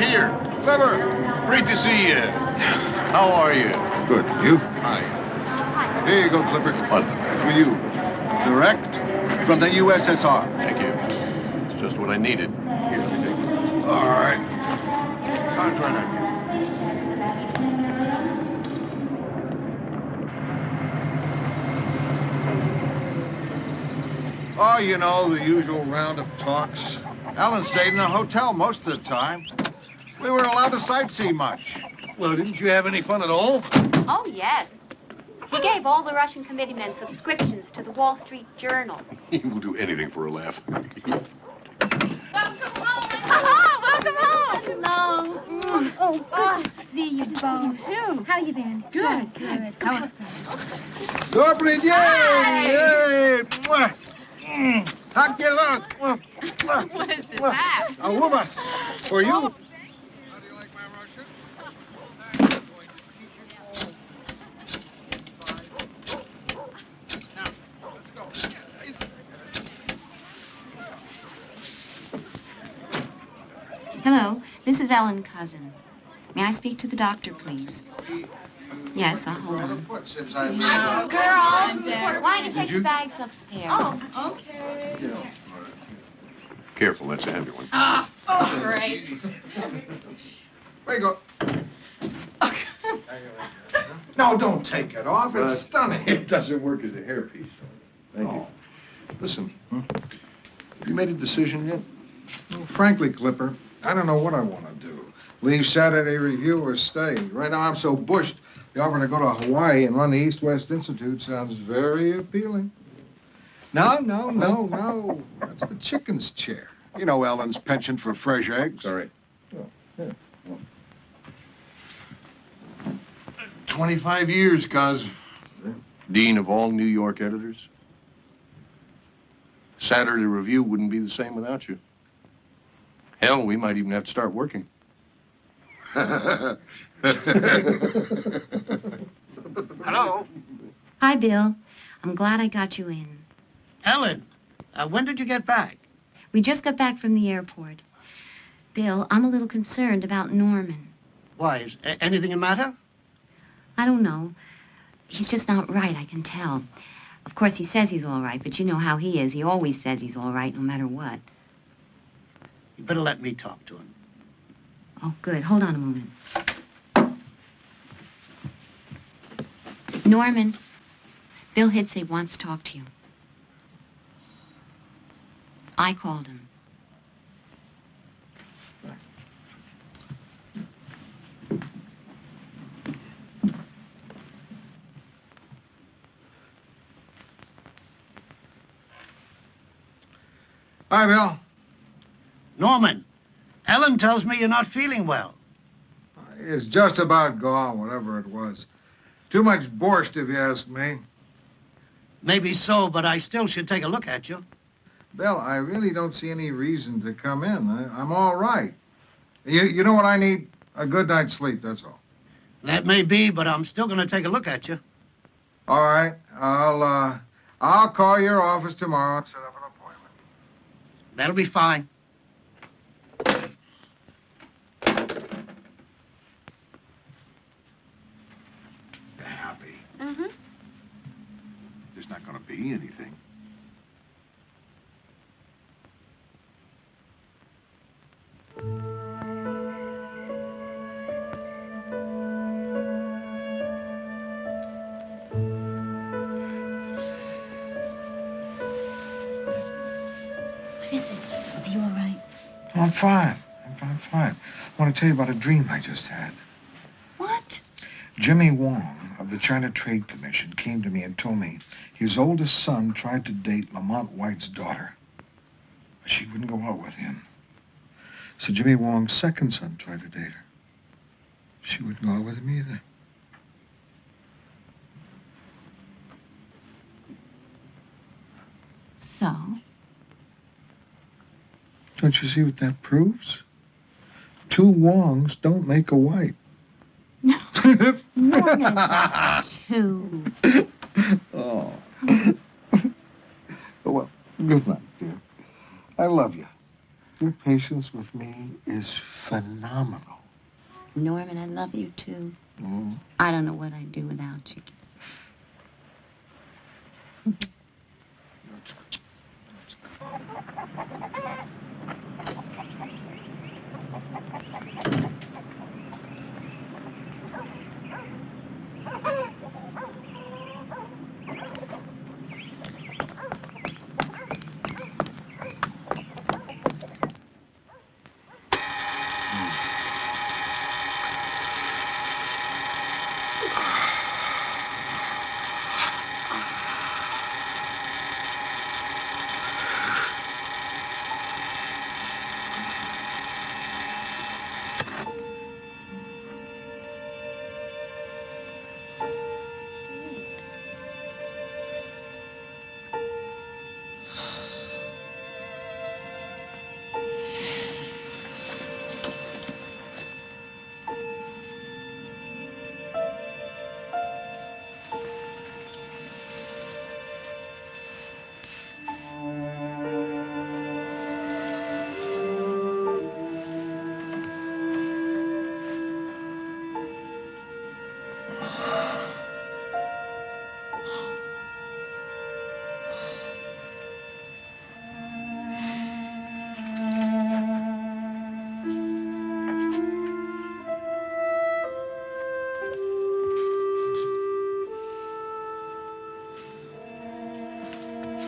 here. Clever. Great to see you. How are you? Good. You? Hi. Here you go, Clipper. What? For you. Direct from the USSR. Thank you. It's just what I needed. Here, let me take it. All right. Car's right on you. Oh, you know, the usual round of talks. Ellen stayed in a hotel most of the time. We weren't allowed to sightsee much. Well, didn't you have any fun at all? Oh, yes. He gave all the Russian committeemen subscriptions to the Wall Street Journal. He will do anything for a laugh. Welcome home! Hello. Oh, see you both. Too. How you been? Good. How Добрый день! Hi. Yay! Mwah. Как дела? What is this hat? A woman. For you? Oh. How do you like my Russian? Hello, this is Ellen Cousins. May I speak to the doctor, please? Yes, I'll hold on. Oh, girls. Why don't you take your bags upstairs? Oh, okay. Careful, that's a heavy one. Oh, great. There you go. No, don't take it off. It's stunning. It doesn't work as a hairpiece. Thank you. Listen, have you made a decision yet? Well, frankly, Clipper, I don't know what I want to do. Leave Saturday Review or stay. Right now, I'm so bushed. The offer to go to Hawaii and run the East-West Institute sounds very appealing. No. That's the chicken's chair. You know Ellen's penchant for fresh eggs. Sorry. 25 years, cuz. Dean of all New York editors. Saturday Review wouldn't be the same without you. Hell, we might even have to start working. Hello? Hi, Bill. I'm glad I got you in. Ellen, when did you get back? We just got back from the airport. Bill, I'm a little concerned about Norman. Why, is anything the matter? I don't know. He's just not right, I can tell. Of course, he says he's all right, but you know how he is. He always says he's all right, no matter what. You better let me talk to him. Oh, good. Hold on a moment. Norman, Bill Hidsey wants to talk to you. I called him. Hi, Bill. Norman, Ellen tells me you're not feeling well. It's just about gone, whatever it was. Too much borscht, if you ask me. Maybe so, but I still should take a look at you. Bill, I really don't see any reason to come in. I'm all right. You know what I need? A good night's sleep, that's all. That may be, but I'm still going to take a look at you. All right. I'll call your office tomorrow and set up an appointment. That'll be fine. You're happy. Mm-hmm. There's not going to be anything. What is it? Are you all right? I'm fine. I'm fine. I want to tell you about a dream I just had. What? Jimmy Wong of the China Trade Commission came to me and told me his oldest son tried to date Lamont White's daughter. But she wouldn't go out with him. So Jimmy Wong's second son tried to date her. She wouldn't go out with him either. So? Don't you see what that proves? Two Wongs don't make a White. No. Norman. Two. Oh. Well, good night, dear. I love you. Your patience with me is phenomenal. Norman, I love you, too. Mm. I don't know what I'd do without you.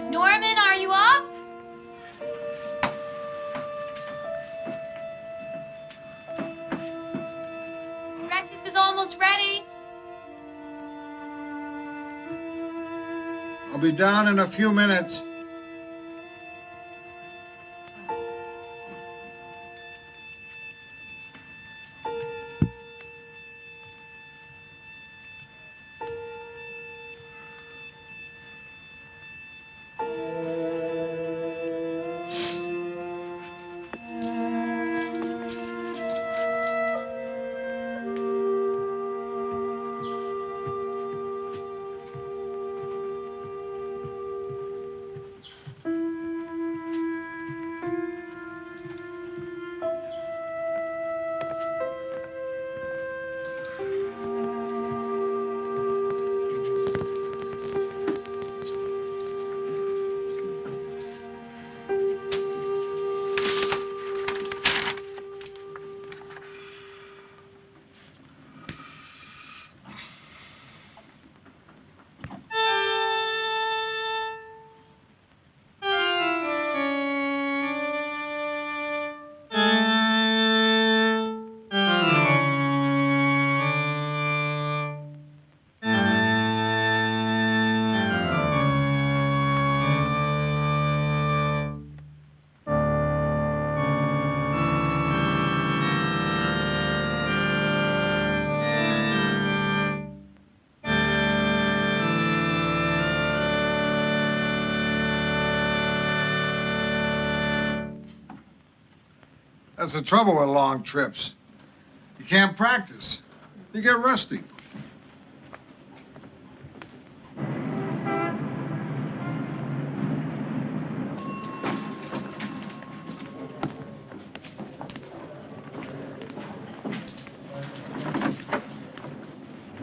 Norman, are you up? Breakfast is almost ready. I'll be down in a few minutes. That's the trouble with long trips. You can't practice. You get rusty.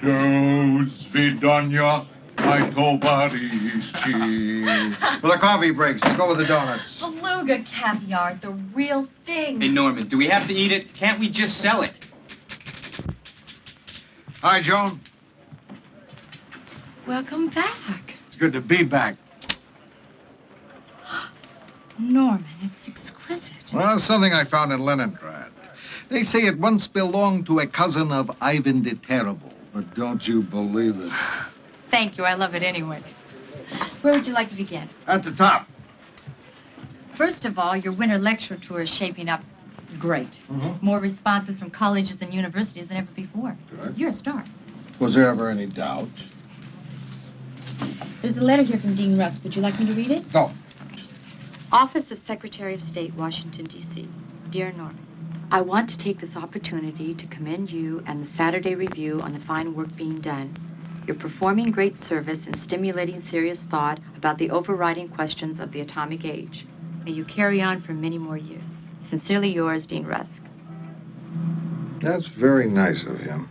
Do svidania, my nobody's cheese. Well, the coffee breaks. Go with the donuts. Beluga caviar, the real thing. Hey, Norman, do we have to eat it? Can't we just sell it? Hi, Joan. Welcome back. It's good to be back. Norman, it's exquisite. Well, it's something I found in Leningrad. They say it once belonged to a cousin of Ivan the Terrible, but don't you believe it? Thank you, I love it anyway. Where would you like to begin? At the top. First of all, your winter lecture tour is shaping up great. Mm-hmm. More responses from colleges and universities than ever before. Good. You're a star. Was there ever any doubt? There's a letter here from Dean Rusk. Would you like me to read it? No. Office of Secretary of State, Washington, D.C. Dear Norman, I want to take this opportunity to commend you and the Saturday Review on the fine work being done. You're performing great service and stimulating serious thought about the overriding questions of the atomic age. May you carry on for many more years. Sincerely yours, Dean Rusk. That's very nice of him.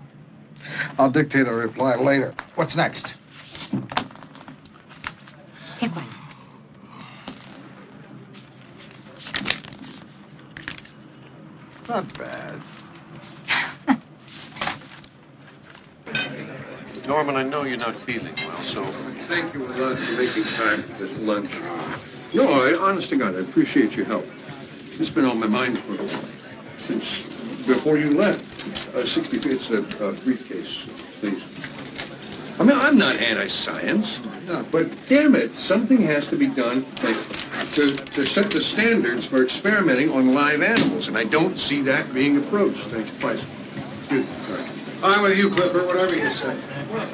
I'll dictate a reply later. What's next? Pick one. Not bad. Norman, I know you're not feeling well, so thank you a lot for making time for this lunch. No, honest to God, I appreciate your help. It's been on my mind since before you left. 65th, a briefcase, please. I mean, I'm not anti-science, but damn it, something has to be done to set the standards for experimenting on live animals, and I don't see that being approached. Thanks, pleasure. Good. Sorry. I'm with you, Clipper, whatever you say. Well,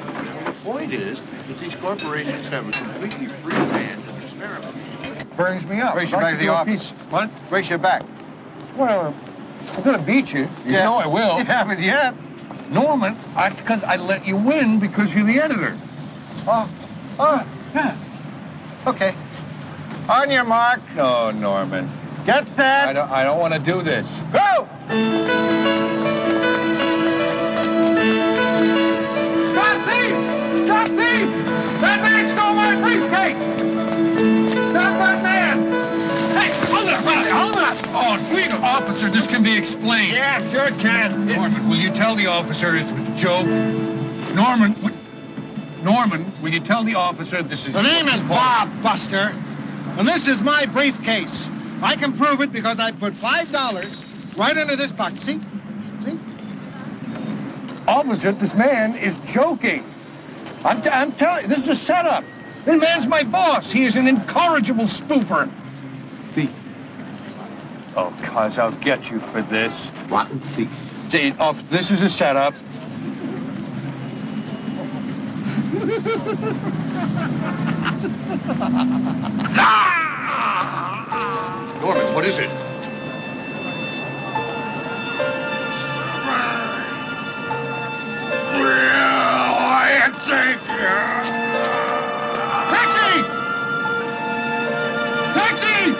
the point is that these corporations have a completely free hand to experiment. Burns me up. Race you back to the office. What? Race you back. Well, I'm gonna beat you. You know I will. You haven't yet. Norman, because I let you win because you're the editor. Yeah. Okay. On your mark. No, Norman. Get set. I don't want to do this. Go! Stop thief! Stop thief! That man stole my briefcase! Stop that man! Hey, hold it up, buddy, hold it up! Oh, please, officer, this can be explained. Yeah, sure it can. Norman, will you tell the officer it was a joke? Norman, will you tell the officer this is... The name is Bob Buster, and this is my briefcase. I can prove it because I put $5 right under this pocket. See? See? Officer, this man is joking. I'm telling you, this is a setup. This man's my boss. He is an incorrigible spoofer. Oh, cuz I'll get you for this. Rotten thief. See, this is a setup. Norman, what is it? Taxi! Taxi!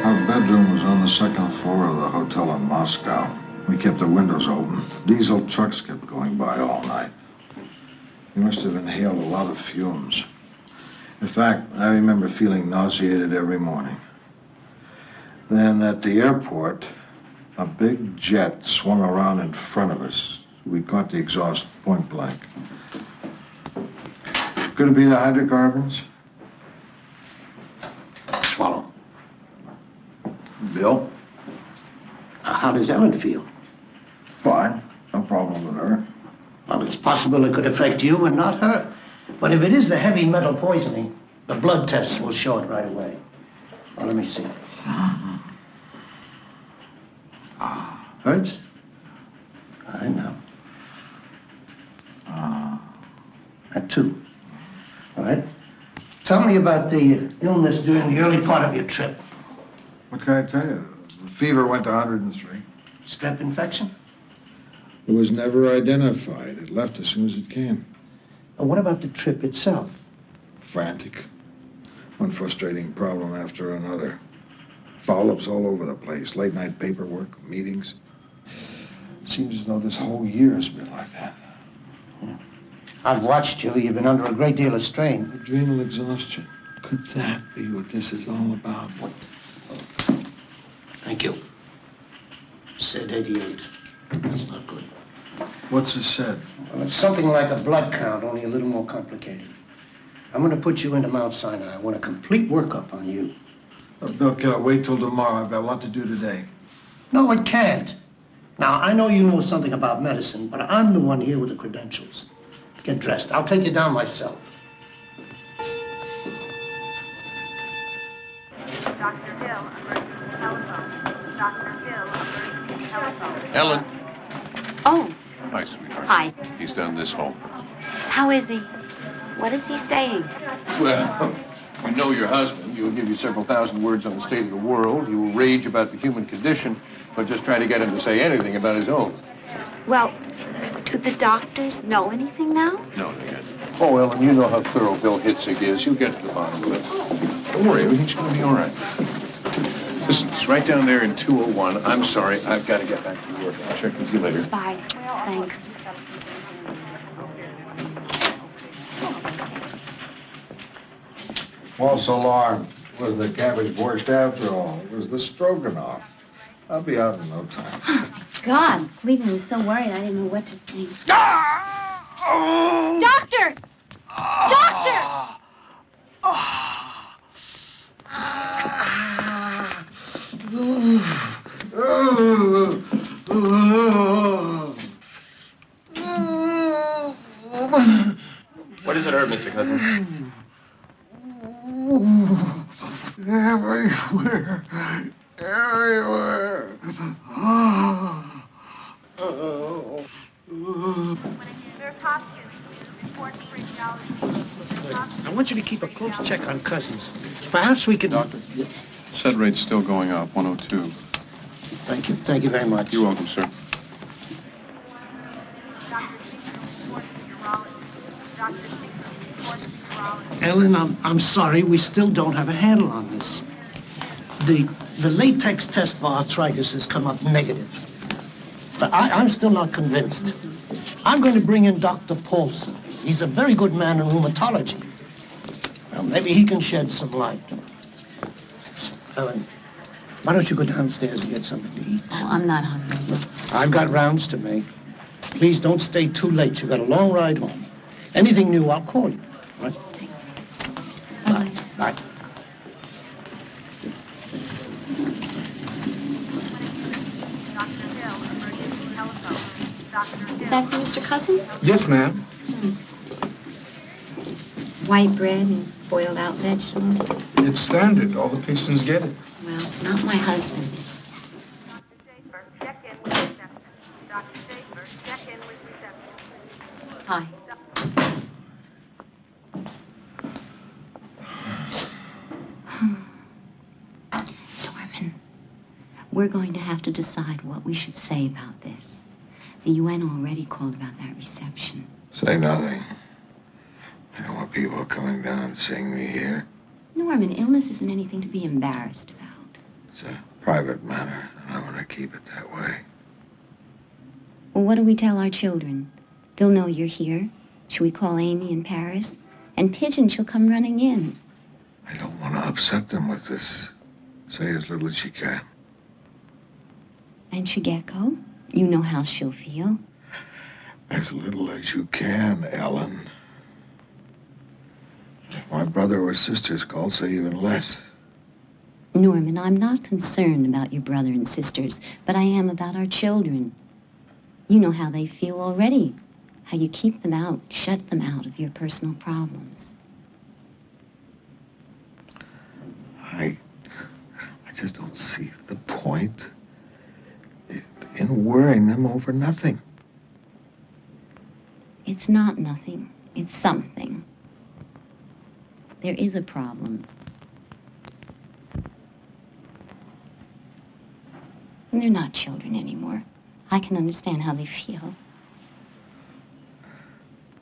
Our bedroom was on the second floor of the hotel in Moscow. We kept the windows open. Diesel trucks kept going by all night. We must have inhaled a lot of fumes. In fact, I remember feeling nauseated every morning. Then at the airport, a big jet swung around in front of us. We caught the exhaust point blank. Could it be the hydrocarbons? Swallow. Bill? How does Ellen feel? Fine. No problem with her. Well, it's possible it could affect you and not her. But if it is the heavy metal poisoning, the blood tests will show it right away. Well, let me see. Hurts? I know. That too. All right. Tell me about the illness during the early part of your trip. What can I tell you? The fever went to 103. Strep infection? It was never identified. It left as soon as it came. What about the trip itself? Frantic. One frustrating problem after another. Follow-ups all over the place. Late-night paperwork, meetings. Seems as though this whole year has been like that. I've watched you. You've been under a great deal of strain. Adrenal exhaustion. Could that be what this is all about? What? Thank you. Sedate. That's not good. What's this said? Well, it's something like a blood count, only a little more complicated. I'm going to put you into Mount Sinai. I want a complete workup on you. Bill, can I wait till tomorrow? I've got a lot to do today. No, it can't. Now, I know you know something about medicine, but I'm the one here with the credentials. Get dressed. I'll take you down myself. Dr. Hill, emergency telephone. Dr. Hill, emergency telephone. Ellen. Oh, Hi, sweetheart. hi. He's done this home. How is he? What is he saying? Well, you know your husband. He will give you several thousand words on the state of the world. He will rage about the human condition, but just try to get him to say anything about his own. Well, do the doctors know anything now? No, not yet. Oh, Ellen, you know how thorough Bill Hitzig is. You'll get to the bottom of it. Don't worry, everything's going to be all right. Listen, he's right down there in 201. I'm sorry, I've got to get back to work. I'll check with you later. Bye. Thanks. False alarm. Was the cabbage borscht after all? It was the stroganoff. I'll be out in no time. God, Cleveland was so worried I didn't know what to think. Oh! Doctor! Doctor! What does it hurt, Mr. Cousins? Everywhere. Everywhere. I want you to keep a close check on Cousins. Perhaps we could... Doctor? Set rate's still going up, 102. Thank you. Thank you very much. You're welcome, sir. Ellen, I'm sorry. We still don't have a handle on this. The latex test for arthritis has come up negative. But I'm still not convinced. I'm going to bring in Dr. Paulson. He's a very good man in rheumatology. Well, maybe he can shed some light. Ellen, why don't you go downstairs and get something to eat? Oh, I'm not hungry. I've got rounds to make. Please don't stay too late. You've got a long ride home. Anything new, I'll call you. All right? Bye. Bye. Is that for Mr. Cousins? Yes, ma'am. White bread and boiled out vegetables? It's standard. All the patients get it. Well, not my husband. Hi. Norman, we're going to have to decide what we should say about this. The UN already called about that reception. Say nothing. I don't want people coming down seeing me here. Norman, illness isn't anything to be embarrassed about. It's a private matter, and I'm going to keep it that way. Well, what do we tell our children? They'll know you're here. Should we call Amy in Paris? And Pigeon, she'll come running in. I don't want to upset them with this. Say as little as you can. And Shigeko? You know how she'll feel. As little as you can, Ellen. If my brother or sisters call, say even less. Norman, I'm not concerned about your brother and sisters, but I am about our children. You know how they feel already. How you keep them out, shut them out of your personal problems. I just don't see the point in worrying them over nothing. It's not nothing. It's something. There is a problem. And they're not children anymore. I can understand how they feel.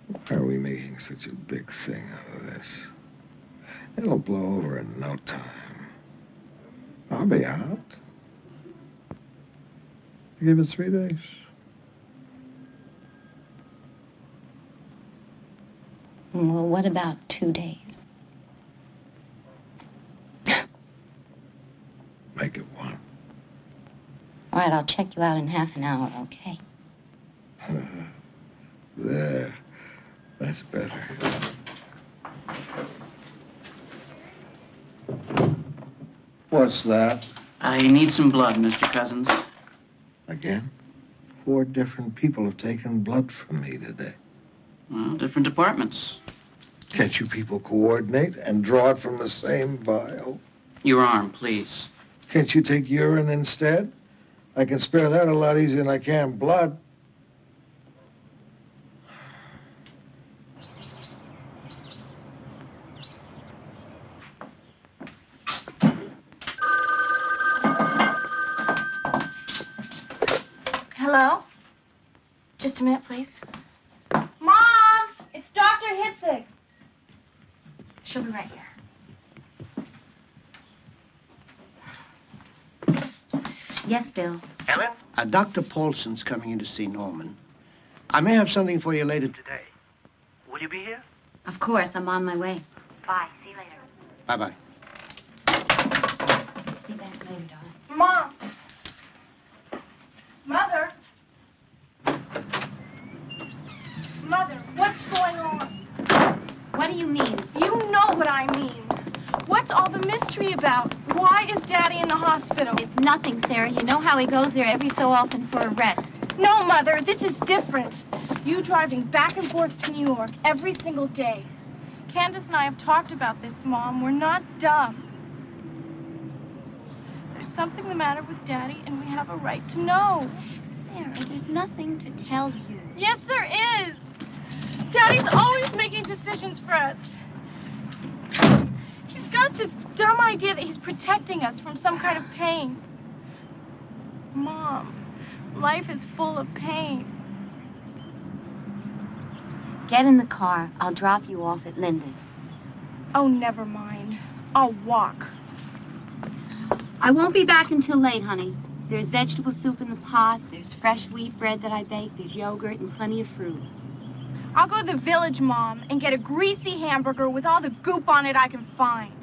Why are we making such a big thing out of this? It'll blow over in no time. I'll be out. Give it 3 days. Well, what about 2 days? Make it 1. All right, I'll check you out in half an hour, okay? There. That's better. What's that? I need some blood, Mr. Cousins. Again? 4 different people have taken blood from me today. Well, different departments. Can't you people coordinate and draw it from the same vial? Your arm, please. Can't you take urine instead? I can spare that a lot easier than I can blood. Hello? Just a minute, please. Mom! It's Dr. Hitzig. She'll be right here. Yes, Bill. Ellen? Dr. Paulson's coming in to see Norman. I may have something for you later today. Will you be here? Of course, I'm on my way. Bye. See you later. Bye-bye. Be back later, darling. Mom! Mother! Mother, what's going on? What do you mean? You know what I mean. What's all the mystery about? Why is Daddy in the hospital? It's nothing, Sarah. You know how he goes there every so often for a rest. No, Mother, this is different. You driving back and forth to New York every single day. Candace and I have talked about this, Mom. We're not dumb. There's something the matter with Daddy, and we have a right to know. Sarah, there's nothing to tell you. Yes, there is. Daddy's always making decisions for us. He's got this dumb idea that he's protecting us from some kind of pain. Mom, life is full of pain. Get in the car. I'll drop you off at Linda's. Oh, never mind. I'll walk. I won't be back until late, honey. There's vegetable soup in the pot. There's fresh wheat bread that I baked. There's yogurt and plenty of fruit. I'll go to the village, Mom, and get a greasy hamburger with all the goop on it I can find.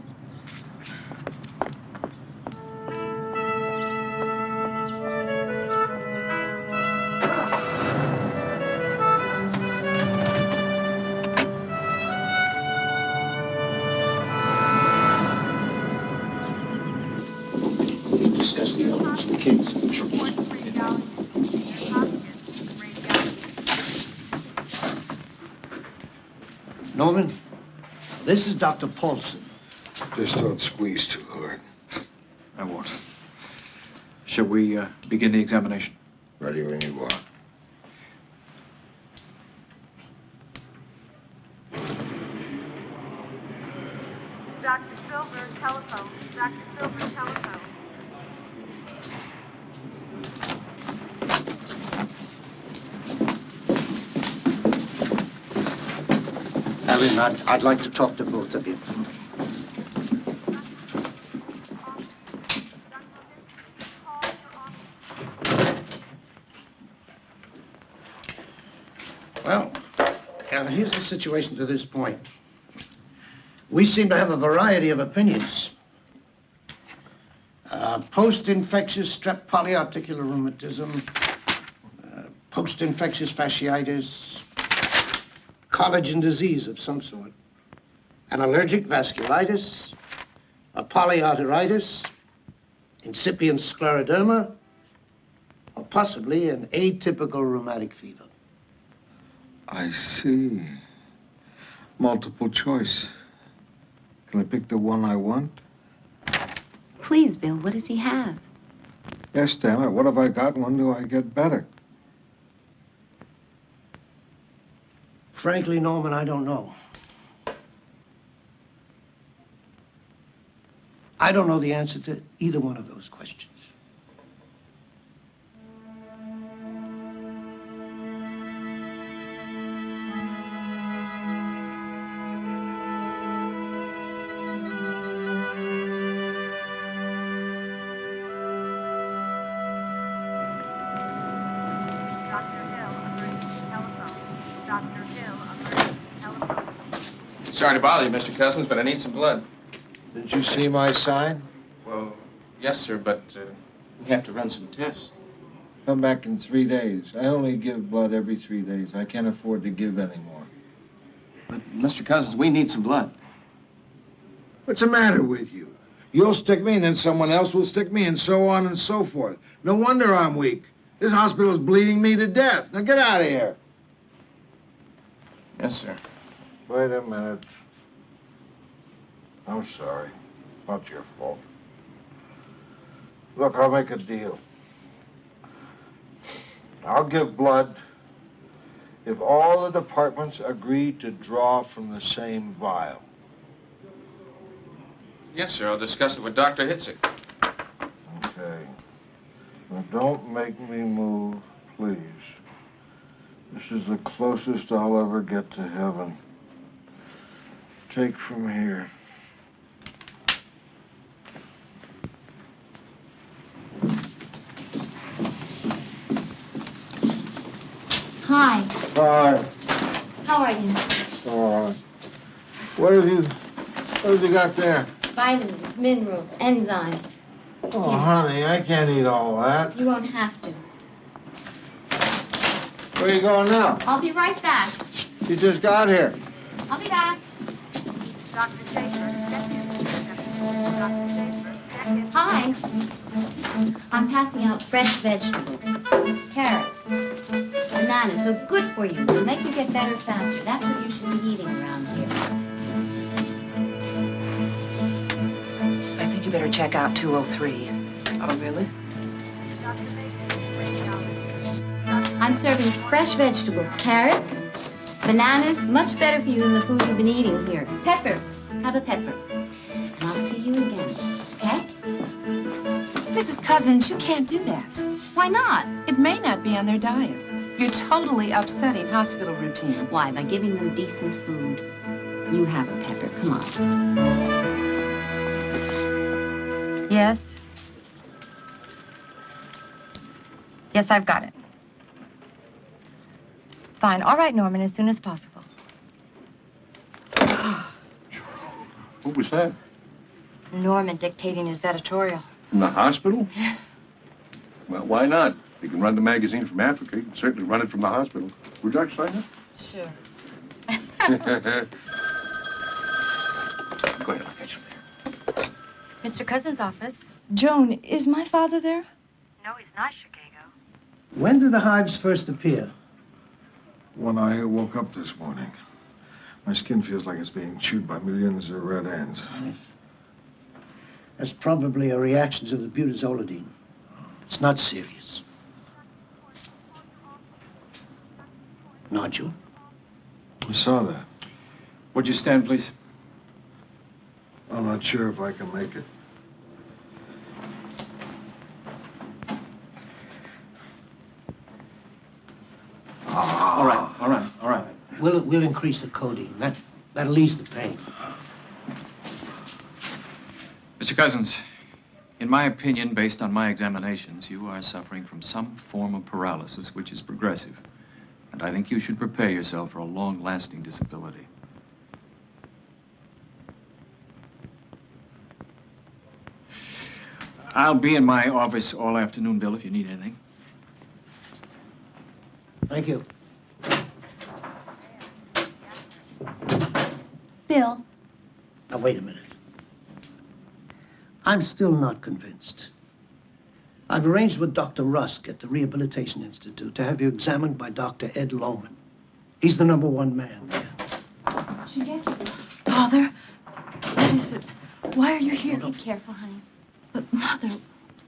Discuss the elements of the case. Sure. Norman, this is Dr. Paulson. Just don't squeeze too hard. I won't. Shall we begin the examination? Ready when you are. Dr. Silver, telephone. Dr. Silver, telephone. Ellen, I'd like to talk to both of you. Well, here's the situation to this point. We seem to have a variety of opinions. Post-infectious strep polyarticular rheumatism, post-infectious fasciitis, collagen disease of some sort, an allergic vasculitis, a polyarteritis, incipient scleroderma, or possibly an atypical rheumatic fever. I see. Multiple choice. Can I pick the one I want? Please, Bill, what does he have? Yes, damn it. What have I got? When do I get better? Frankly, Norman, I don't know. I don't know the answer to either one of those questions. Sorry to bother you, Mr. Cousins, but I need some blood. Did you see my sign? Well, yes, sir, but we have to run some tests. Come back in 3 days. I only give blood every 3 days. I can't afford to give any more. But, Mr. Cousins, we need some blood. What's the matter with you? You'll stick me, and then someone else will stick me, and so on and so forth. No wonder I'm weak. This hospital's bleeding me to death. Now get out of here. Yes, sir. Wait a minute. I'm sorry. Not your fault. Look, I'll make a deal. I'll give blood if all the departments agree to draw from the same vial. Yes, sir. I'll discuss it with Dr. Hitzik. Okay. Now, don't make me move, please. This is the closest I'll ever get to heaven. take from here? Hi. Hi. How are you? All right. What have you got there? Vitamins, minerals, enzymes. Oh, honey, I can't eat all that. You won't have to. Where are you going now? I'll be right back. You just got here. I'll be back. Hi. I'm passing out fresh vegetables. Carrots. Bananas. They're good for you. They'll make you get better faster. That's what you should be eating around here. I think you better check out 203. Oh, really? I'm serving fresh vegetables. Carrots, bananas. Much better for you than the food you've been eating here. Peppers. Have a pepper. And I'll see you again. Okay? Mrs. Cousins, you can't do that. Why not? It may not be on their diet. You're totally upsetting hospital routine. Why? By giving them decent food. You have a pepper. Come on. Yes? Yes, I've got it. Fine. All right, Norman, as soon as possible. What was that? Norman dictating his editorial. From the hospital? Well, why not? You can run the magazine from Africa. You can certainly run it from the hospital. Would you like to sign Sure. it? Go ahead, I'll catch you there. Mr. Cousins' office. Joan, is my father there? No, he's not, Chicago. When did the hives first appear? When I woke up this morning, my skin feels like it's being chewed by millions of red ants. That's probably a reaction to the butazolidine. It's not serious. Nodule? I saw that. Would you stand, please? I'm not sure if I can make it. All right. We'll increase the codeine. That'll ease the pain. Mr. Cousins, in my opinion, based on my examinations, you are suffering from some form of paralysis which is progressive. And I think you should prepare yourself for a long-lasting disability. I'll be in my office all afternoon, Bill, if you need anything. Thank you. Bill. Now, wait a minute. I'm still not convinced. I've arranged with Dr. Rusk at the Rehabilitation Institute to have you examined by Dr. Ed Lohman. He's the #1 man there. Father, what is it? Why are you here? Be careful, honey. But, Mother,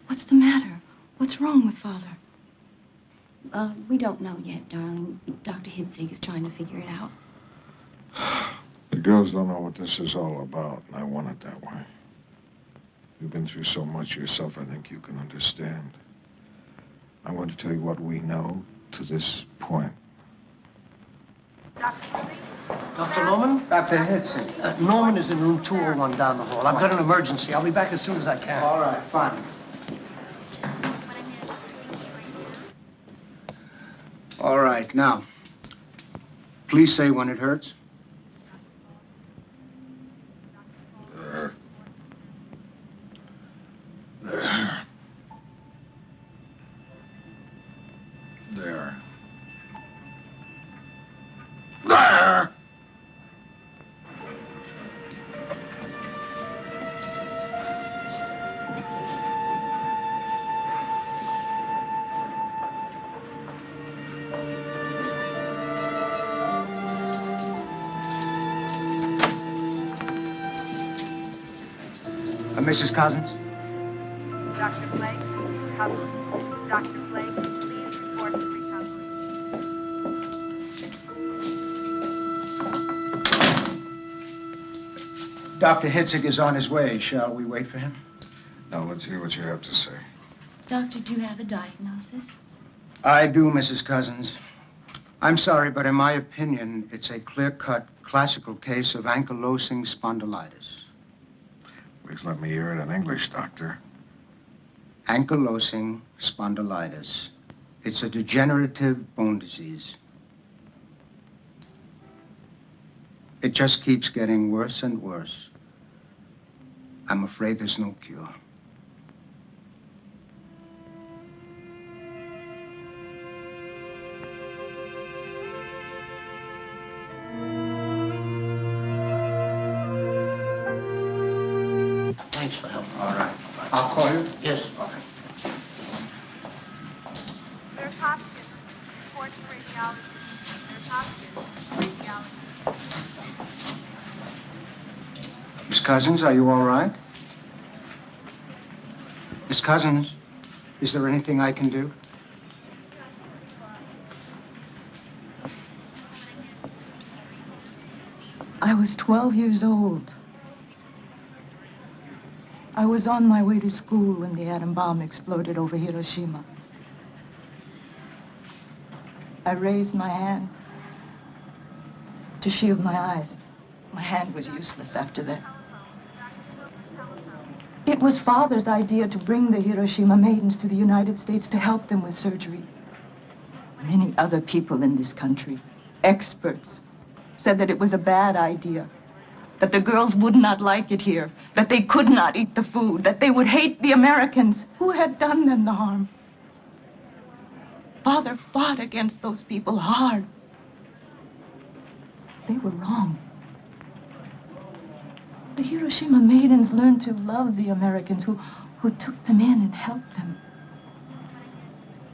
what's the matter? What's wrong with Father? We don't know yet, darling. Dr. Hitzig is trying to figure it out. The girls don't know what this is all about, and I want it that way. You've been through so much yourself, I think you can understand. I'm going to tell you what we know to this point. Dr. Lohman? Dr. Hitzig. Norman is in room 201 down the hall. I've got an emergency. I'll be back as soon as I can. All right, fine. All right, now, please say when it hurts. There. There. There! Mrs. Cousins? Dr. Blake, recovery. Dr. Blake, please report to recovery. Dr. Hitzig is on his way. Shall we wait for him? Now, let's hear what you have to say. Doctor, do you have a diagnosis? I do, Mrs. Cousins. I'm sorry, but in my opinion, it's a clear-cut classical case of ankylosing spondylitis. Please let me hear it in English, Doctor. Ankylosing spondylitis. It's a degenerative bone disease. It just keeps getting worse and worse. I'm afraid there's no cure. Thanks for help. All right. I'll call you? Yes. Okay. Nurse Hopkins, report to radiology. Nurse Hopkins, radiology. Miss Cousins, are you all right? Miss Cousins, is there anything I can do? I was 12 years old. I was on my way to school when the atom bomb exploded over Hiroshima. I raised my hand to shield my eyes. My hand was useless after that. It was Father's idea to bring the Hiroshima maidens to the United States to help them with surgery. Many other people in this country, experts, said that it was a bad idea, that the girls would not like it here, that they could not eat the food, that they would hate the Americans who had done them the harm. Father fought against those people hard. They were wrong. The Hiroshima maidens learned to love the Americans who took them in and helped them.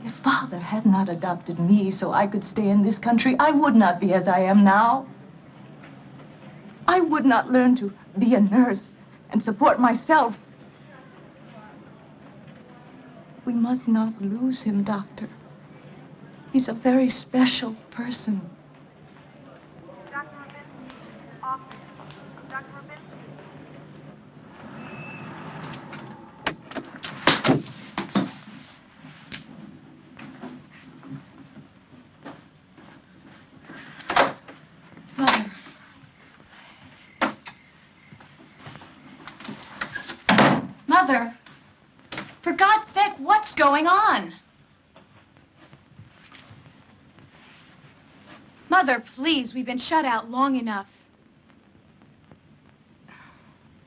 If Father had not adopted me so I could stay in this country, I would not be as I am now. I would not learn to be a nurse and support myself. We must not lose him, Doctor. He's a very special person. Dr. Rubinsky, office. Dr. Rubinsky. Mother. Mother, for God's sake, what's going on? Mother, please, we've been shut out long enough.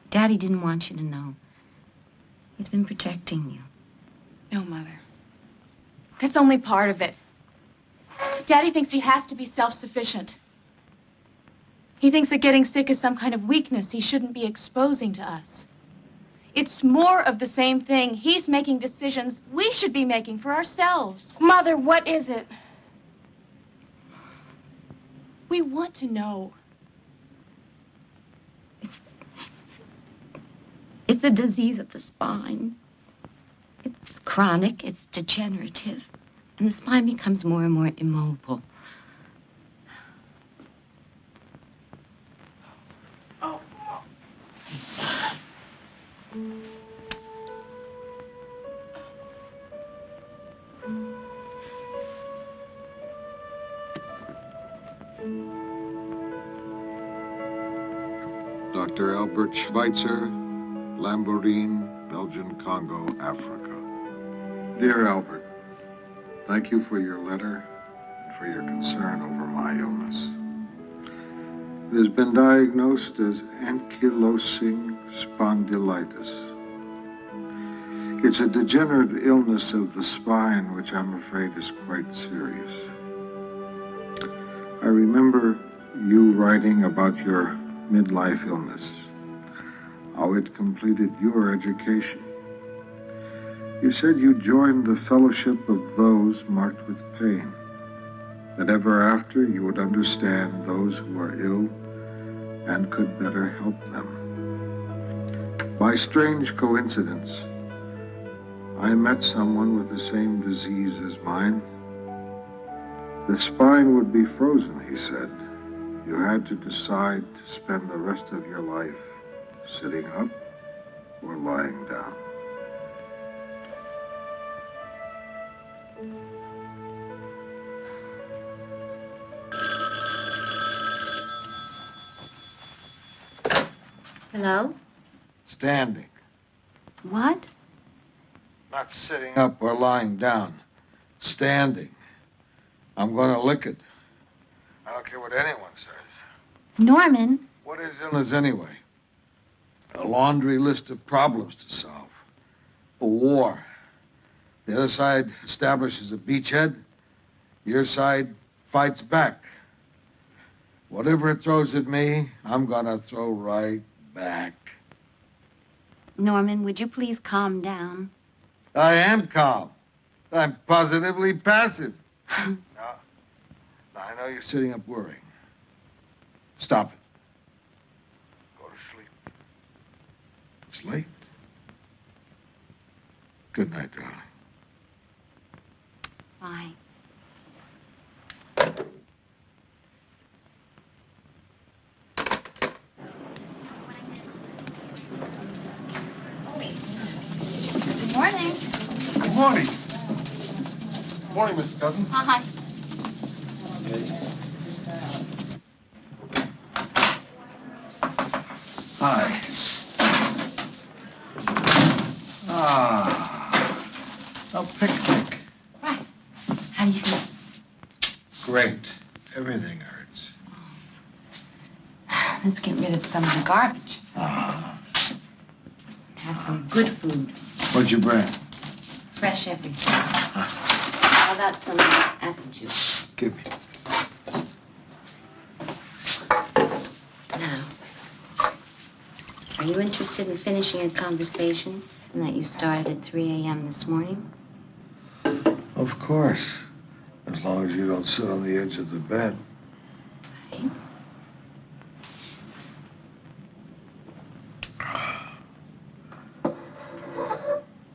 Daddy didn't want you to know. He's been protecting you. No, Mother. That's only part of it. Daddy thinks he has to be self-sufficient. He thinks that getting sick is some kind of weakness he shouldn't be exposing to us. It's more of the same thing. He's making decisions we should be making for ourselves. Mother, what is it? We want to know. It's a disease of the spine. It's chronic, it's degenerative, and the spine becomes more and more immobile. Dr. Albert Schweitzer, Lamborine, Belgian Congo, Africa. Dear Albert, thank you for your letter and for your concern over my illness. It has been diagnosed as ankylosing spondylitis. It's a degenerative illness of the spine, which I'm afraid is quite serious. I remember you writing about your midlife illness, how it completed your education. You said you joined the fellowship of those marked with pain, that ever after you would understand those who are ill and could better help them. By strange coincidence, I met someone with the same disease as mine. The spine would be frozen, he said. You had to decide to spend the rest of your life sitting up or lying down. Hello? Standing. What? Not sitting up or lying down. Standing. I'm going to lick it. I don't care what anyone says. Norman? What is illness anyway? A laundry list of problems to solve. A war. The other side establishes a beachhead. Your side fights back. Whatever it throws at me, I'm gonna throw right back. Norman, would you please calm down? I am calm. I'm positively passive. Now, I know you're sitting up worrying. Stop it. Go to sleep. It's late. Good night, darling. Bye. Good morning. Good morning. Good morning, Mrs. Cousins. Hi. Hi. Ah, a picnic. Right. How do you feel? Great. Everything hurts. Let's get rid of some of the garbage. Ah. Have some good food. What'd you bring? Fresh everything. How about some apple juice? Give me. Now, are you interested in finishing a conversation that you started at 3 a.m. this morning? Of course. As long as you don't sit on the edge of the bed. Right.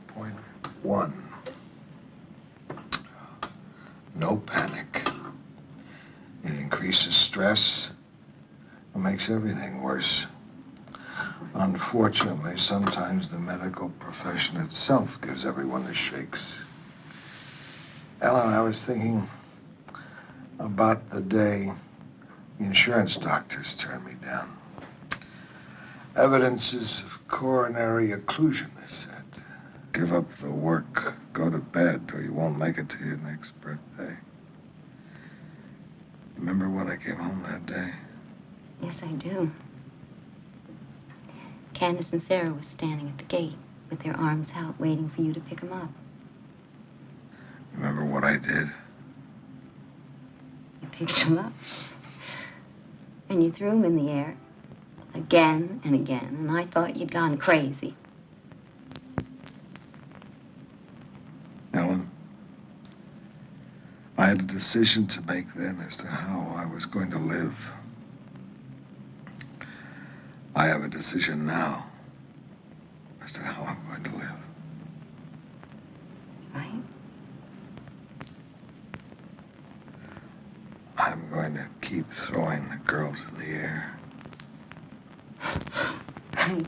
Point 1. No panic. It increases stress. It makes everything worse. Unfortunately, sometimes the medical profession itself gives everyone the shakes. Ellen, I was thinking about the day the insurance doctors turned me down. Evidences of coronary occlusion, they said. Give up the work, go to bed, or you won't make it to your next birthday. Remember when I came home that day? Yes, I do. Candace and Sarah were standing at the gate with their arms out, waiting for you to pick them up. Remember what I did? You picked them up. And you threw them in the air. Again and again. And I thought you'd gone crazy. Ellen, I had a decision to make then as to how I was going to live. I have a decision now as to how I'm going to live. Right? I'm going to keep throwing the girls in the air. Right.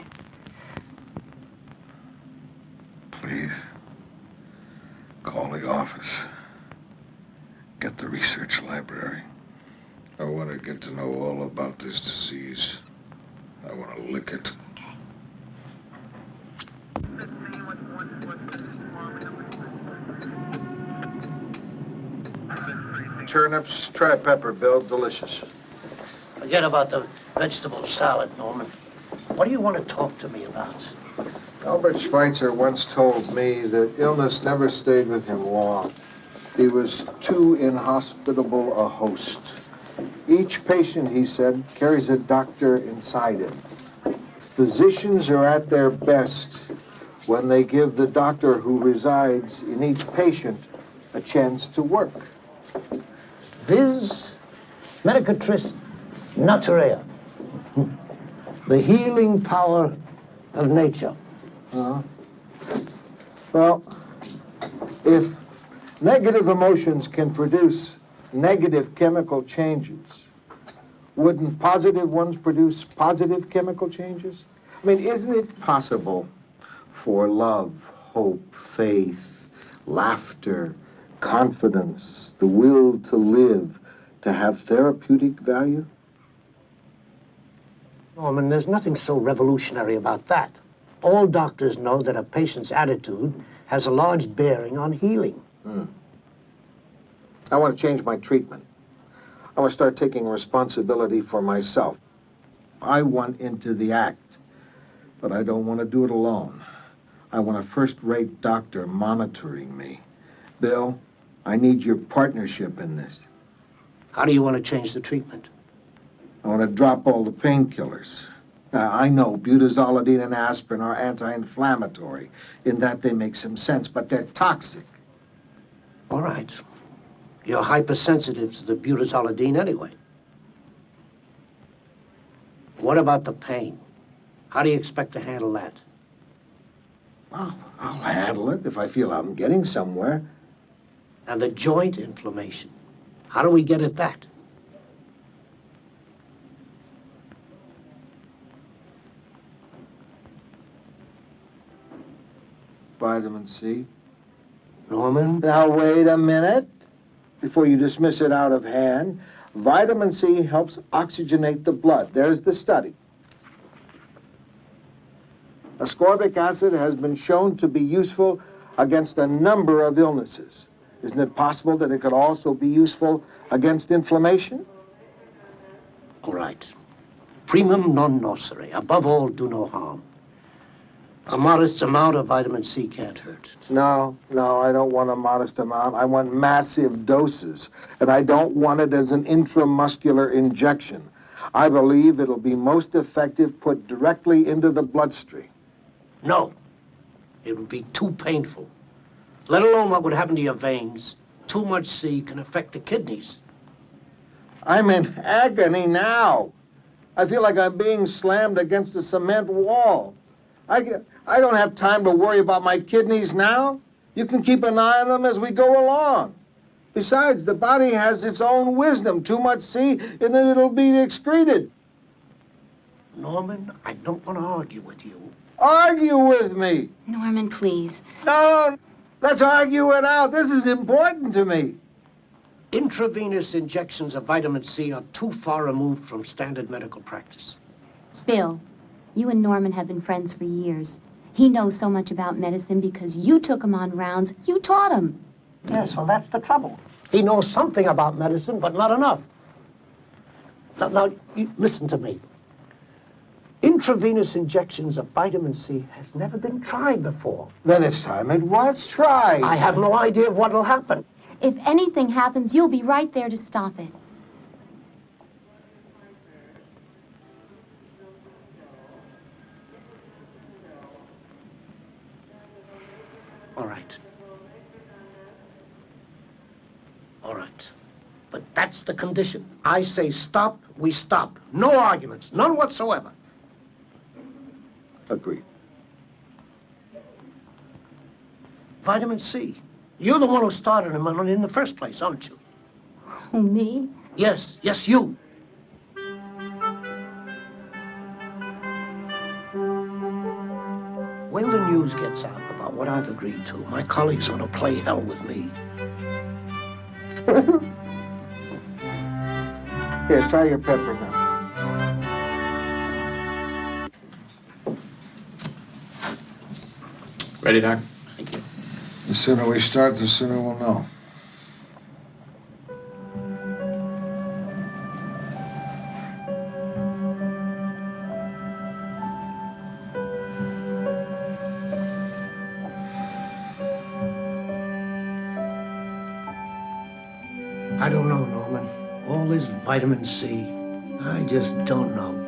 Please, call the office. Get the research library. I want to get to know all about this disease. I want to lick it. Turnips, try pepper, Bill. Delicious. Forget about the vegetable salad, Norman. What do you want to talk to me about? Albert Schweitzer once told me that illness never stayed with him long. He was too inhospitable a host. Each patient, he said, carries a doctor inside him. Physicians are at their best when they give the doctor who resides in each patient a chance to work. Vis medicatris naturae. The healing power of nature. Well, if negative emotions can produce negative chemical changes, wouldn't positive ones produce positive chemical changes? I mean, isn't it possible for love, hope, faith, laughter, confidence, the will to live, to have therapeutic value? Norman, there's nothing so revolutionary about that. All doctors know that a patient's attitude has a large bearing on healing. I want to change my treatment. I want to start taking responsibility for myself. I want into the act, but I don't want to do it alone. I want a first-rate doctor monitoring me. Bill, I need your partnership in this. How do you want to change the treatment? I want to drop all the painkillers. I know butazolidine and aspirin are anti-inflammatory, in that they make some sense, but they're toxic. All right. You're hypersensitive to the butazolidine anyway. What about the pain? How do you expect to handle that? Well, I'll handle it if I feel I'm getting somewhere. And the joint inflammation? How do we get at that? Vitamin C. Norman? Now, wait a minute. Before you dismiss it out of hand, vitamin C helps oxygenate the blood. There's the study. Ascorbic acid has been shown to be useful against a number of illnesses. Isn't it possible that it could also be useful against inflammation? All right. Primum non nocere. Above all, do no harm. A modest amount of vitamin C can't hurt. No, I don't want a modest amount. I want massive doses. And I don't want it as an intramuscular injection. I believe it'll be most effective put directly into the bloodstream. No. It would be too painful. Let alone what would happen to your veins. Too much C can affect the kidneys. I'm in agony now. I feel like I'm being slammed against a cement wall. I don't have time to worry about my kidneys now. You can keep an eye on them as we go along. Besides, the body has its own wisdom. Too much C, and then it'll be excreted. Norman, I don't want to argue with you. Argue with me. Norman, please. No, let's argue it out. This is important to me. Intravenous injections of vitamin C are too far removed from standard medical practice. Bill, you and Norman have been friends for years. He knows so much about medicine because you took him on rounds. You taught him. Yes, well, that's the trouble. He knows something about medicine, but not enough. Now, listen to me. Intravenous injections of vitamin C has never been tried before. Then it's time it was tried. I have no idea of what will happen. If anything happens, you'll be right there to stop it. All right. All right. But that's the condition. I say stop, we stop. No arguments, none whatsoever. Agreed. Vitamin C. You're the one who started him on it in the first place, aren't you? Oh, me? Yes, you. When the news gets out about what I've agreed to, my colleagues ought to play hell with me. Here, try your pepper now. Ready, Doc? Thank you. The sooner we start, the sooner we'll know. I don't know, Norman. All this vitamin C, I just don't know.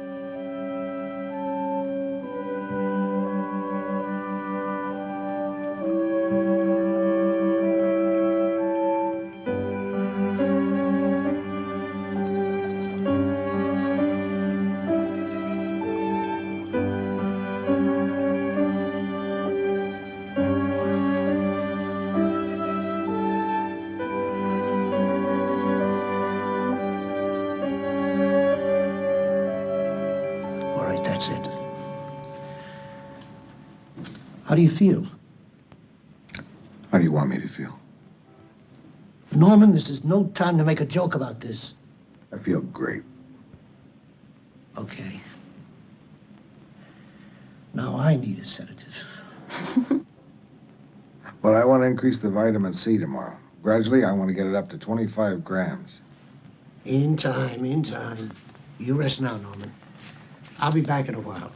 That's it. How do you feel? How do you want me to feel? Norman, this is no time to make a joke about this. I feel great. Okay. I need a sedative. But I want to increase the vitamin C tomorrow. Gradually, I want to get it up to 25 grams. In time, in time. You rest now, Norman. I'll be back in a while.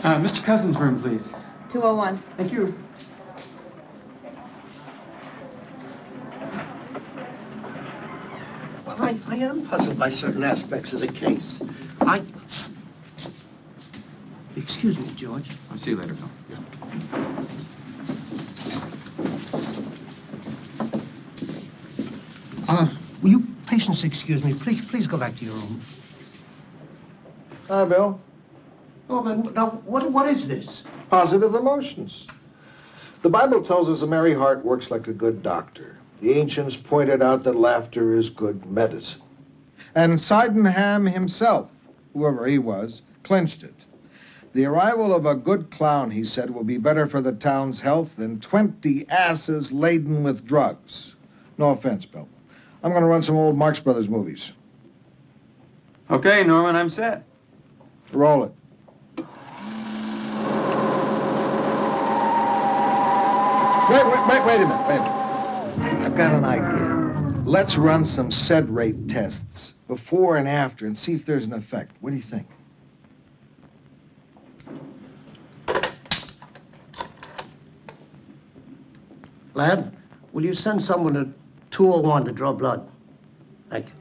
Mr. Cousins' room, please. 201. Thank you. Well, I am puzzled by certain aspects of the case. Excuse me, George. I'll see you later, Phil. Will you patients excuse me? Please go back to your room. Hi, Bill. Oh, man, now, what is this? Positive emotions. The Bible tells us a merry heart works like a good doctor. The ancients pointed out that laughter is good medicine. And Sydenham himself, whoever he was, clinched it. The arrival of a good clown, he said, will be better for the town's health than 20 asses laden with drugs. No offense, Bill. I'm going to run some old Marx Brothers movies. Okay, Norman, I'm set. Roll it. Wait a minute. I've got an idea. Let's run some sed rate tests before and after and see if there's an effect. What do you think? Lad, will you send someone to 201 to draw blood? Thank you.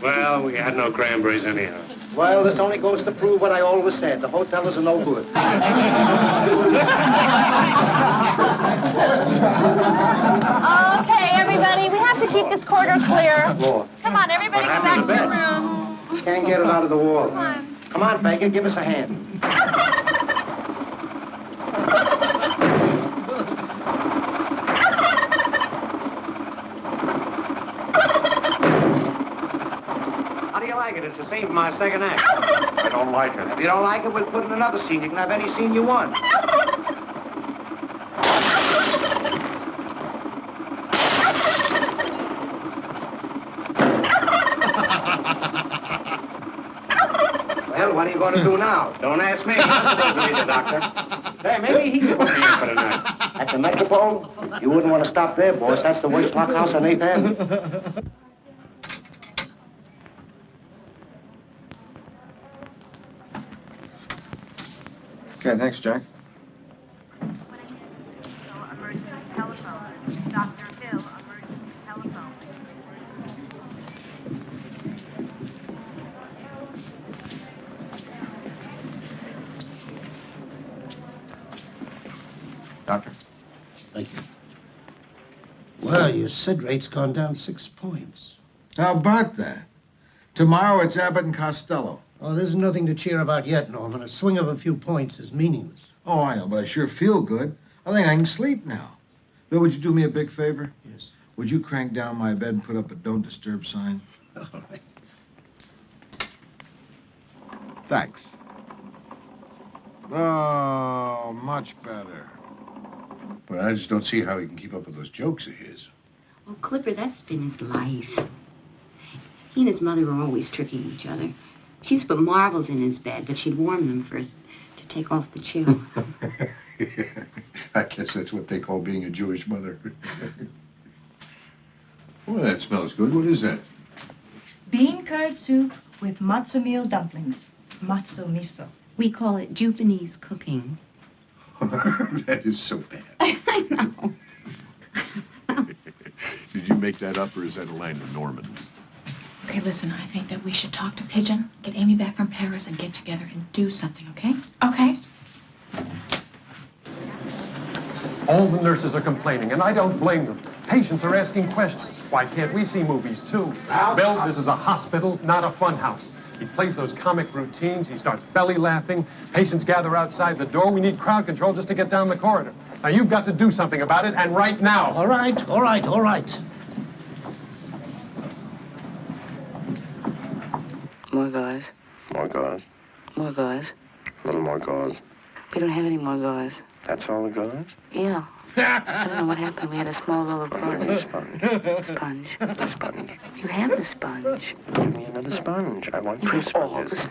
Well, we had no cranberries anyhow. Well, this only goes to prove what I always said. The hotels are no good. Okay, everybody, we have to keep this corridor clear. Lord. Come on, everybody, go back to your room. Can't get it out of the wall. Come on. Come on, Baker, give us a hand. How do you like it? It's the same for my second act. I don't like it. If you don't like it, we'll put in another scene. You can have any scene you want. Well, what are you going to do now? Don't ask me. That's the doctor. Say, maybe he can put me in for tonight. At the Metropole? You wouldn't want to stop there, boss. That's the worst blockhouse on 8th Avenue. Okay, thanks, Jack. Emergency telephone. Dr. Hill, emergency telephone. Doctor? Thank you. Well, your SID rate's gone down 6 points. How about that? Tomorrow it's Abbott and Costello. Oh, there's nothing to cheer about yet, Norman. A swing of a few points is meaningless. Oh, I know, but I sure feel good. I think I can sleep now. Bill, would you do me a big favor? Yes. Would you crank down my bed and put up a don't disturb sign? All right. Thanks. Oh, much better. But I just don't see how he can keep up with those jokes of his. Well, Clipper, that's been his life. He and his mother were always tricking each other. She used to put marbles in his bed, but she'd warm them first to take off the chill. I guess that's what they call being a Jewish mother. Well, that smells good. What is that? Bean curd soup with matzo meal dumplings. Matzo miso. We call it Japanese cooking. That is so bad. I know. make that up, or is that a line of Norman's? Okay, listen, I think that we should talk to Pigeon, get Amy back from Paris, and get together and do something, okay? Okay. All the nurses are complaining, and I don't blame them. Patients are asking questions. Why can't we see movies, too? Bill, this is a hospital, not a fun house. He plays those comic routines. He starts belly laughing. Patients gather outside the door. We need crowd control just to get down the corridor. Now, you've got to do something about it, and right now. All right. More gauze. More gauze? More gauze. A little more gauze. We don't have any more gauze. That's all the gauze? Yeah. I don't know what happened. We had a small lower corridor. Sponge. Sponge. The sponge. You have the sponge. Give me another sponge. I want two sponges.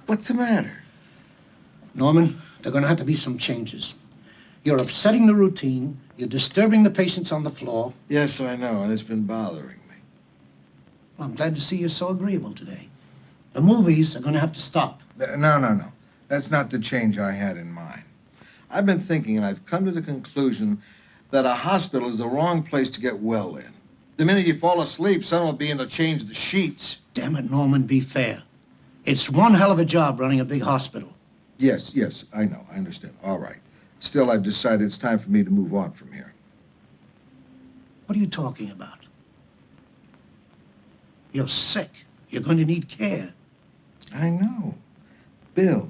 What's the matter? Norman, there are going to have to be some changes. You're upsetting the routine. You're disturbing the patients on the floor. Yes, I know, and it's been bothering me. Well, I'm glad to see you're so agreeable today. The movies are going to have to stop. No. That's not the change I had in mind. I've been thinking, and I've come to the conclusion that a hospital is the wrong place to get well in. The minute you fall asleep, someone will be in to change the sheets. Damn it, Norman, be fair. It's one hell of a job running a big hospital. Yes, I know, I understand. All right. Still, I've decided it's time for me to move on from here. What are you talking about? You're sick. You're going to need care. I know. Bill,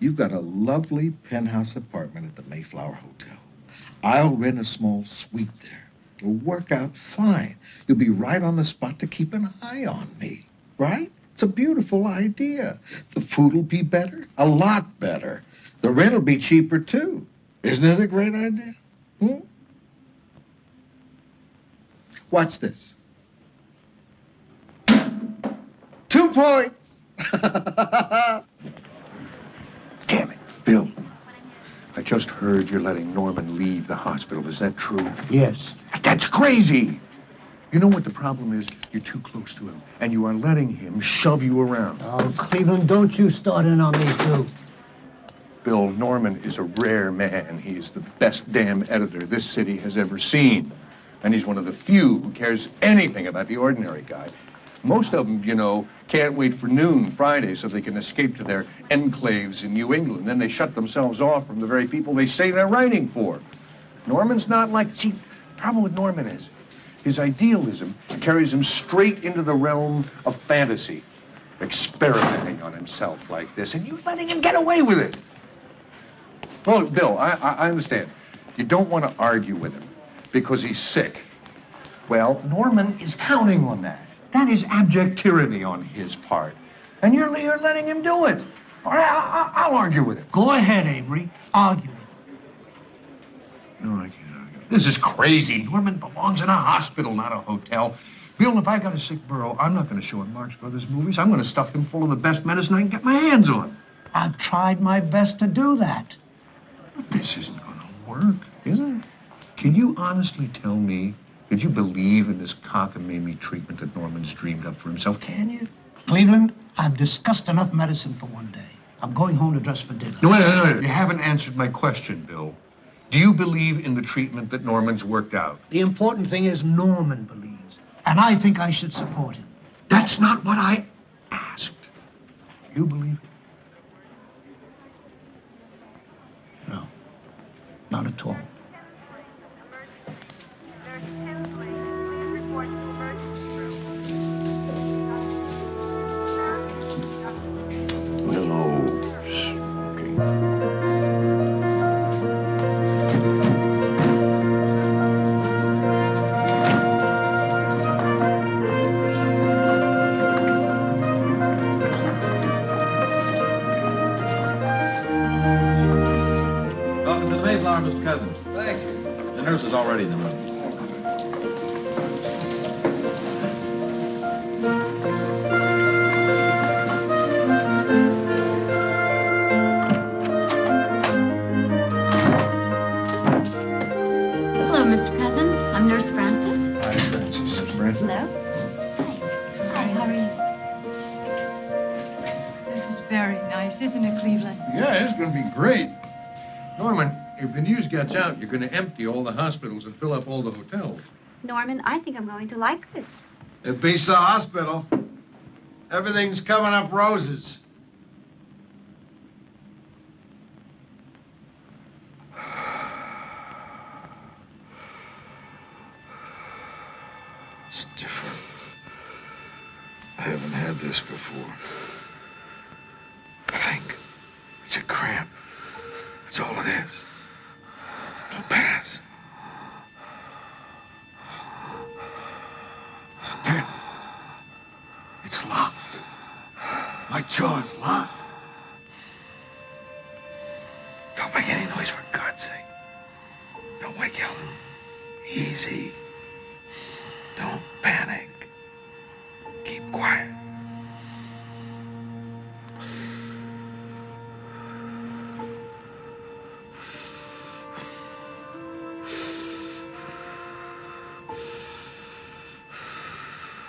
you've got a lovely penthouse apartment at the Mayflower Hotel. I'll rent a small suite there. It'll work out fine. You'll be right on the spot to keep an eye on me, right? It's a beautiful idea. The food will be better, a lot better. The rent will be cheaper, too. Isn't it a great idea? Watch this. 2 points! Damn it, Bill. I just heard you're letting Norman leave the hospital. Is that true? Yes. That's crazy. You know what the problem is? You're too close to him, and you are letting him shove you around. Oh, Cleveland, don't you start in on me, too. Bill, Norman is a rare man. He is the best damn editor this city has ever seen. And he's one of the few who cares anything about the ordinary guy. Most of them, you know, can't wait for noon Friday so they can escape to their enclaves in New England. Then they shut themselves off from the very people they say they're writing for. Norman's not like... See, the problem with Norman is his idealism carries him straight into the realm of fantasy, experimenting on himself like this, and you're letting him get away with it. Well, Bill, I understand. You don't want to argue with him because he's sick. Well, Norman is counting on that. That is abject tyranny on his part. And you're letting him do it. All right, I'll argue with him. Go ahead, Amory. Argue. No, I can't argue. This is crazy. Norman belongs in a hospital, not a hotel. Bill, if I got a sick burro, I'm not going to show him Marx Brothers movies. I'm going to stuff him full of the best medicine I can get my hands on. I've tried my best to do that. But this isn't going to work, is it? Can you honestly tell me, did you believe in this cockamamie treatment that Norman's dreamed up for himself? Can you? Cleveland, I've discussed enough medicine for one day. I'm going home to dress for dinner. No, wait. You haven't answered my question, Bill. Do you believe in the treatment that Norman's worked out? The important thing is Norman believes, and I think I should support him. That's not what I asked. You believe it? No, not at all. Welcome to the Mayflower, Mr. Cousins. Thank you. The nurse is already in the room. Hello, Mr. Cousins. I'm Nurse Frances. Hi, Francis. Nurse Francis. Hello. Hi, how are you? This is very nice, isn't it, Cleveland? Yeah, it's going to be great. Norman, if the news gets out, you're going to empty all the hospitals and fill up all the hotels. Norman, I think I'm going to like this. It beats the hospital. Everything's coming up roses. It's different. I haven't had this before. I think it's a cramp. That's all it is. It'll pass. Damn. It's locked. My jaw's locked. Don't make any noise, for God's sake. Don't wake Helen. Easy. Don't panic. Keep quiet.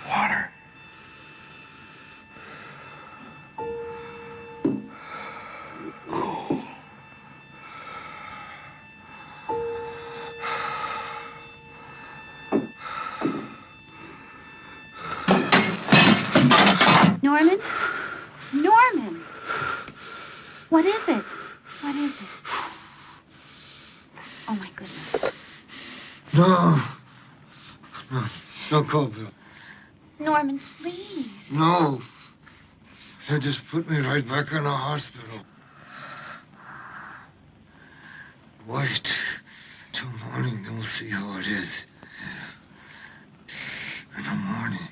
Water. Cool. Norman? Norman! What is it? What is it? Oh, my goodness. No. No. No, Colville. Norman, please. No. They just put me right back in the hospital. Wait till morning, then we'll see how it is. In the morning.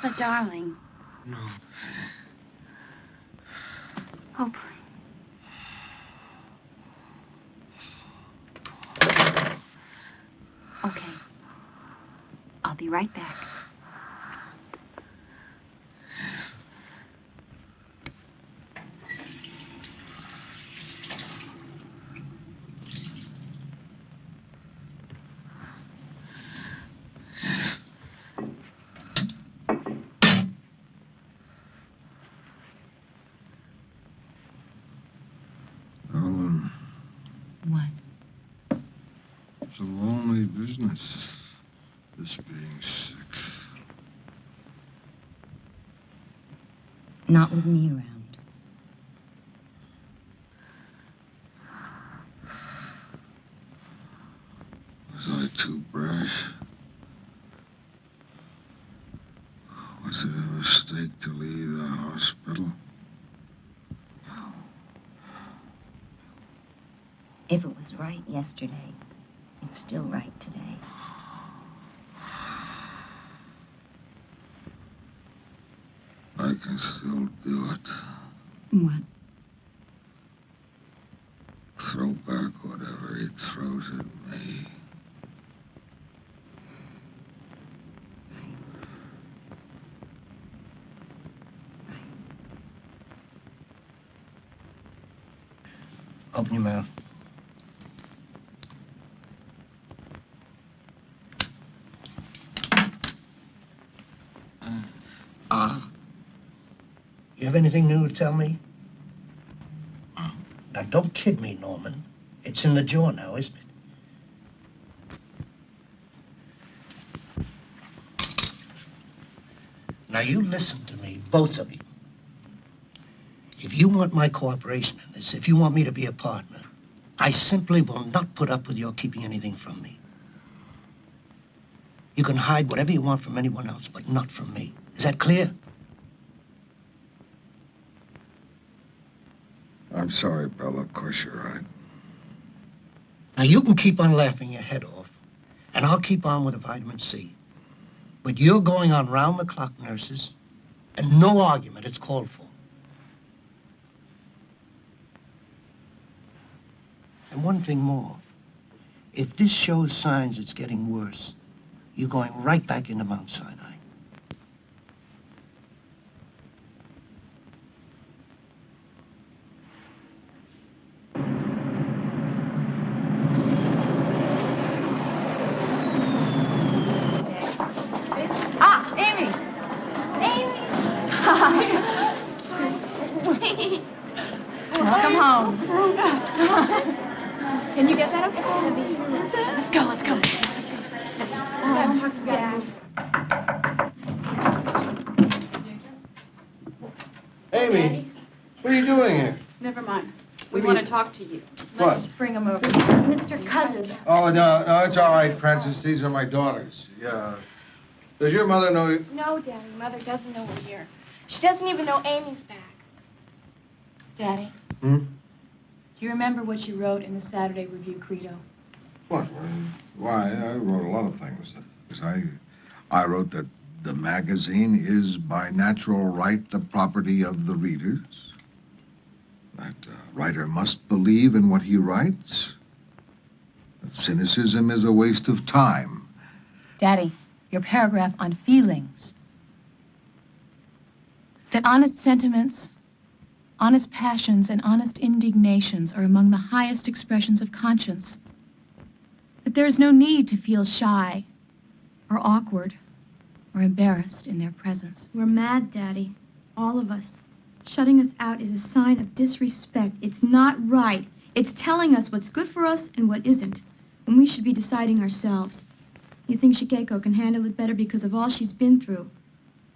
But, darling. No. Oh, please. Okay. I'll be right back. Ellen, What? it's a lonely business, this being sick. Not with me around. Was I too brash? Was it a mistake to leave the hospital? If it was right yesterday, it's still right today. I can still do it. What? Throw back whatever he throws at me. Open your mouth. You have anything new to tell me? Now, don't kid me, Norman. It's in the jaw now, isn't it? Now, you listen to me, both of you. If you want my cooperation in this, if you want me to be a partner, I simply will not put up with your keeping anything from me. You can hide whatever you want from anyone else, but not from me. Is that clear? I'm sorry, Bella. Of course you're right. Now, you can keep on laughing your head off, and I'll keep on with the vitamin C. But you're going on round-the-clock nurses, and no argument it's called for. And one thing more. If this shows signs it's getting worse, you're going right back into Mount Sinai. Ah, Amy! Amy! Hi. Welcome home. Can you get that okay? Let's go, let's go. want to talk to you. What? Let's bring him over. Mr. Cousins. Oh, no, it's all right, Francis. These are my daughters. Yeah. Does your mother know you? No, Daddy. Mother doesn't know we're here. She doesn't even know Amy's back. Daddy, Hmm? do you remember what you wrote in the Saturday Review credo? What? Why, I wrote a lot of things. I wrote that the magazine is by natural right the property of the readers. That a writer must believe in what he writes. That cynicism is a waste of time. Daddy, your paragraph on feelings. That honest sentiments, honest passions, and honest indignations are among the highest expressions of conscience. That there is no need to feel shy or awkward or embarrassed in their presence. We're mad, Daddy. All of us. Shutting us out is a sign of disrespect. It's not right. It's telling us what's good for us and what isn't, when we should be deciding ourselves. You think Shigeko can handle it better because of all she's been through,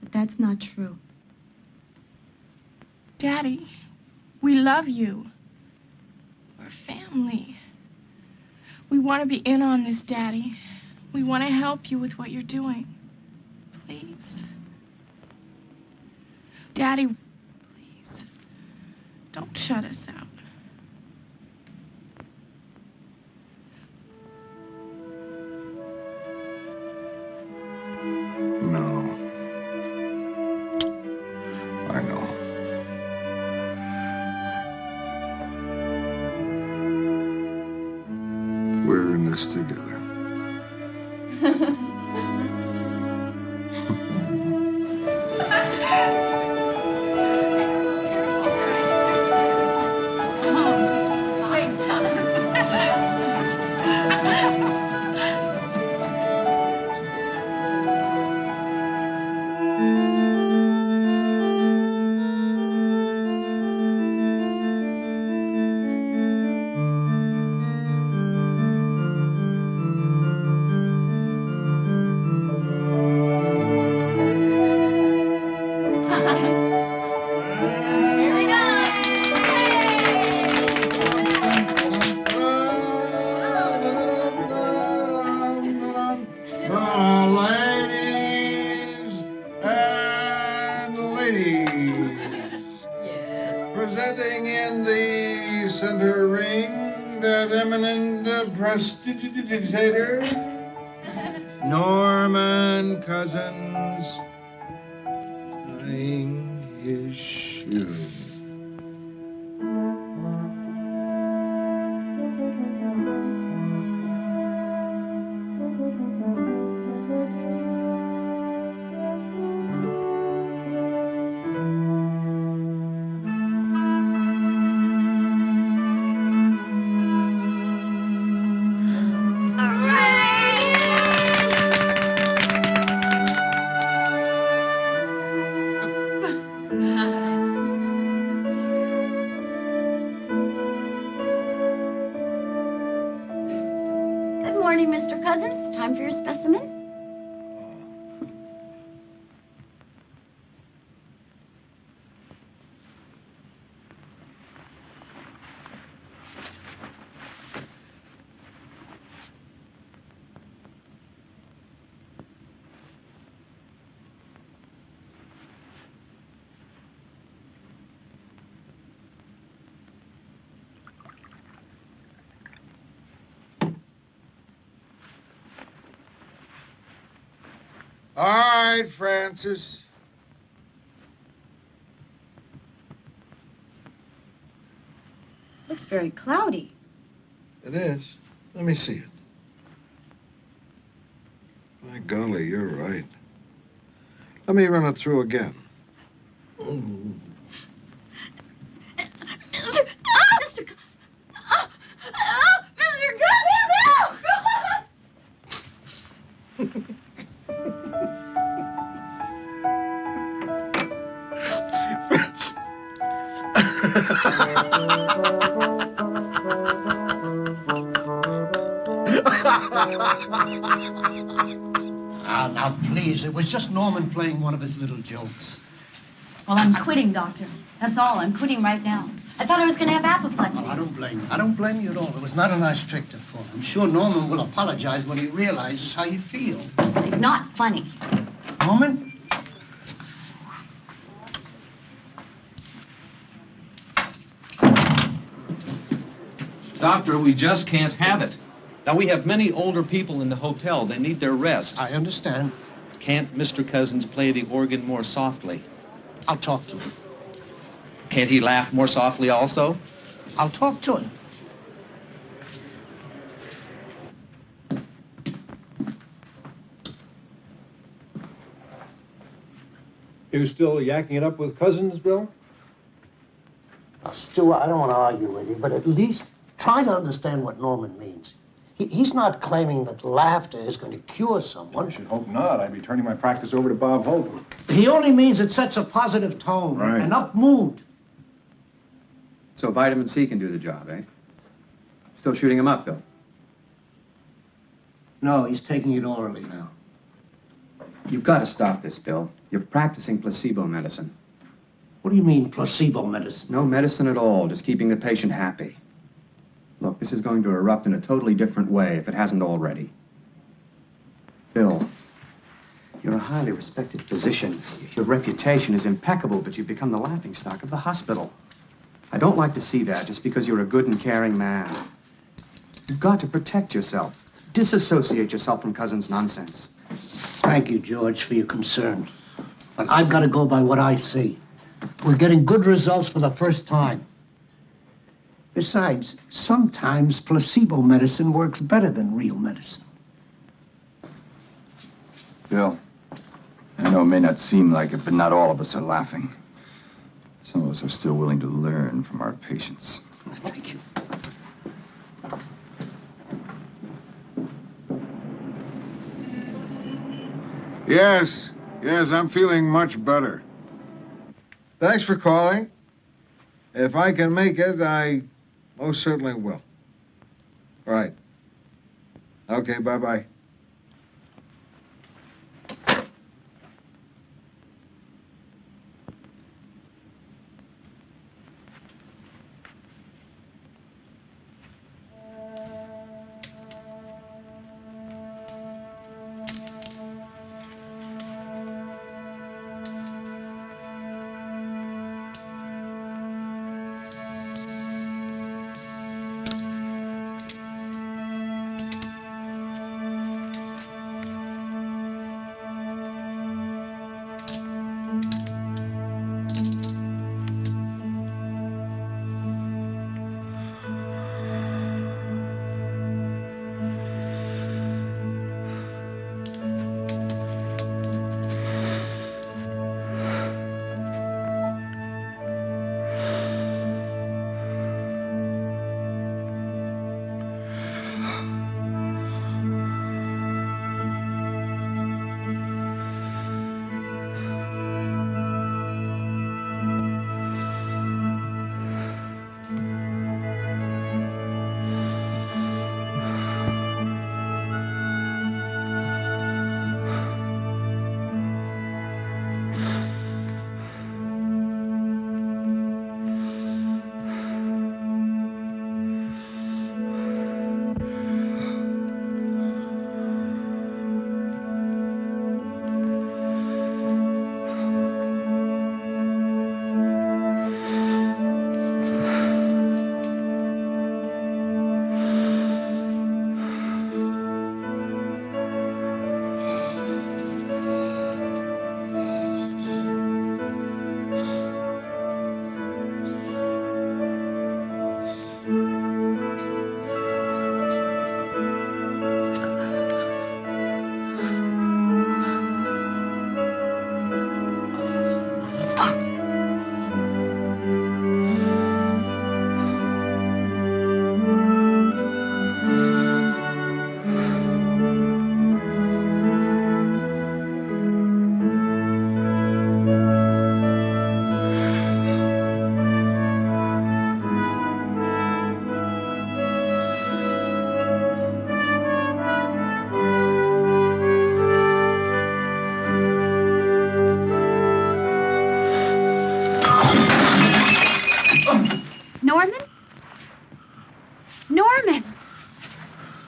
but that's not true. Daddy, we love you. We're family. We want to be in on this, Daddy. We want to help you with what you're doing. Please. Daddy, please. Don't shut us out. No. I know. We're in this together. Presenting in the center ring, that eminent prestidigitator, Norman Cousins, tying his shoe. Good morning, Mr. Cousins. Time for your specimen? All right, Francis. Looks very cloudy. It is. Let me see it. My golly, you're right. Let me run it through again. Now, please, it was just Norman playing one of his little jokes. Well, I'm quitting, Doctor. That's all. I'm quitting right now. I thought I was going to have apoplexy. Oh, I don't blame you. I don't blame you at all. It was not a nice trick to pull. I'm sure Norman will apologize when he realizes how you feel. He's not funny. Norman? Doctor, we just can't have it. Now, we have many older people in the hotel. They need their rest. I understand. Can't Mr. Cousins play the organ more softly? I'll talk to him. Can't he laugh more softly also? I'll talk to him. You still yakking it up with Cousins, Bill? Stu, I don't want to argue with you, but at least try to understand what Norman means. He's not claiming that laughter is going to cure someone. I should hope not. I'd be turning my practice over to Bob Hope. He only means it sets a positive tone, Right. an up mood. So vitamin C can do the job, eh? Still shooting him up, Bill? No, he's taking it orally now. You've got to stop this, Bill. You're practicing placebo medicine. What do you mean, placebo medicine? No medicine at all, just keeping the patient happy. Look, this is going to erupt in a totally different way if it hasn't already. Bill, you're a highly respected physician. Your reputation is impeccable, but you've become the laughingstock of the hospital. I don't like to see that just because you're a good and caring man. You've got to protect yourself. Disassociate yourself from Cousins' nonsense. Thank you, George, for your concern. But I've got to go by what I see. We're getting good results for the first time. Besides, sometimes placebo medicine works better than real medicine. Bill, I know it may not seem like it, but not all of us are laughing. Some of us are still willing to learn from our patients. Thank you. Yes, I'm feeling much better. Thanks for calling. If I can make it, I most certainly will. Right. Okay, bye-bye.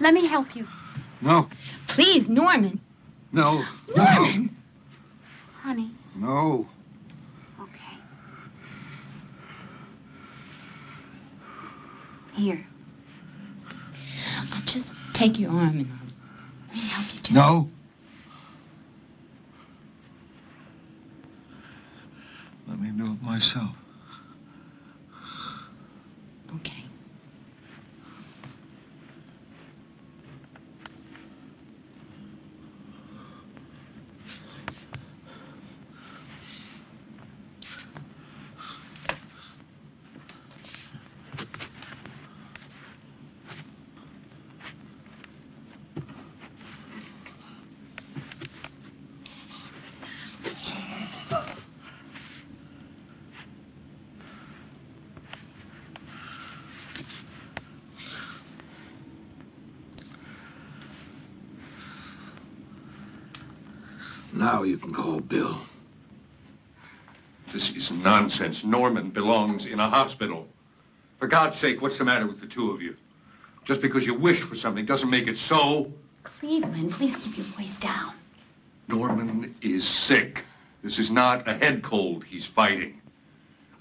Let me help you. No. Please, Norman. No. Norman! Honey. No. Okay. Here. I'll just take your arm and let me help you just... No. Let me do it myself. Okay. Now you can call Bill. This is nonsense. Norman belongs in a hospital. For God's sake, what's the matter with the two of you? Just because you wish for something doesn't make it so. Cleveland, please keep your voice down. Norman is sick. This is not a head cold he's fighting.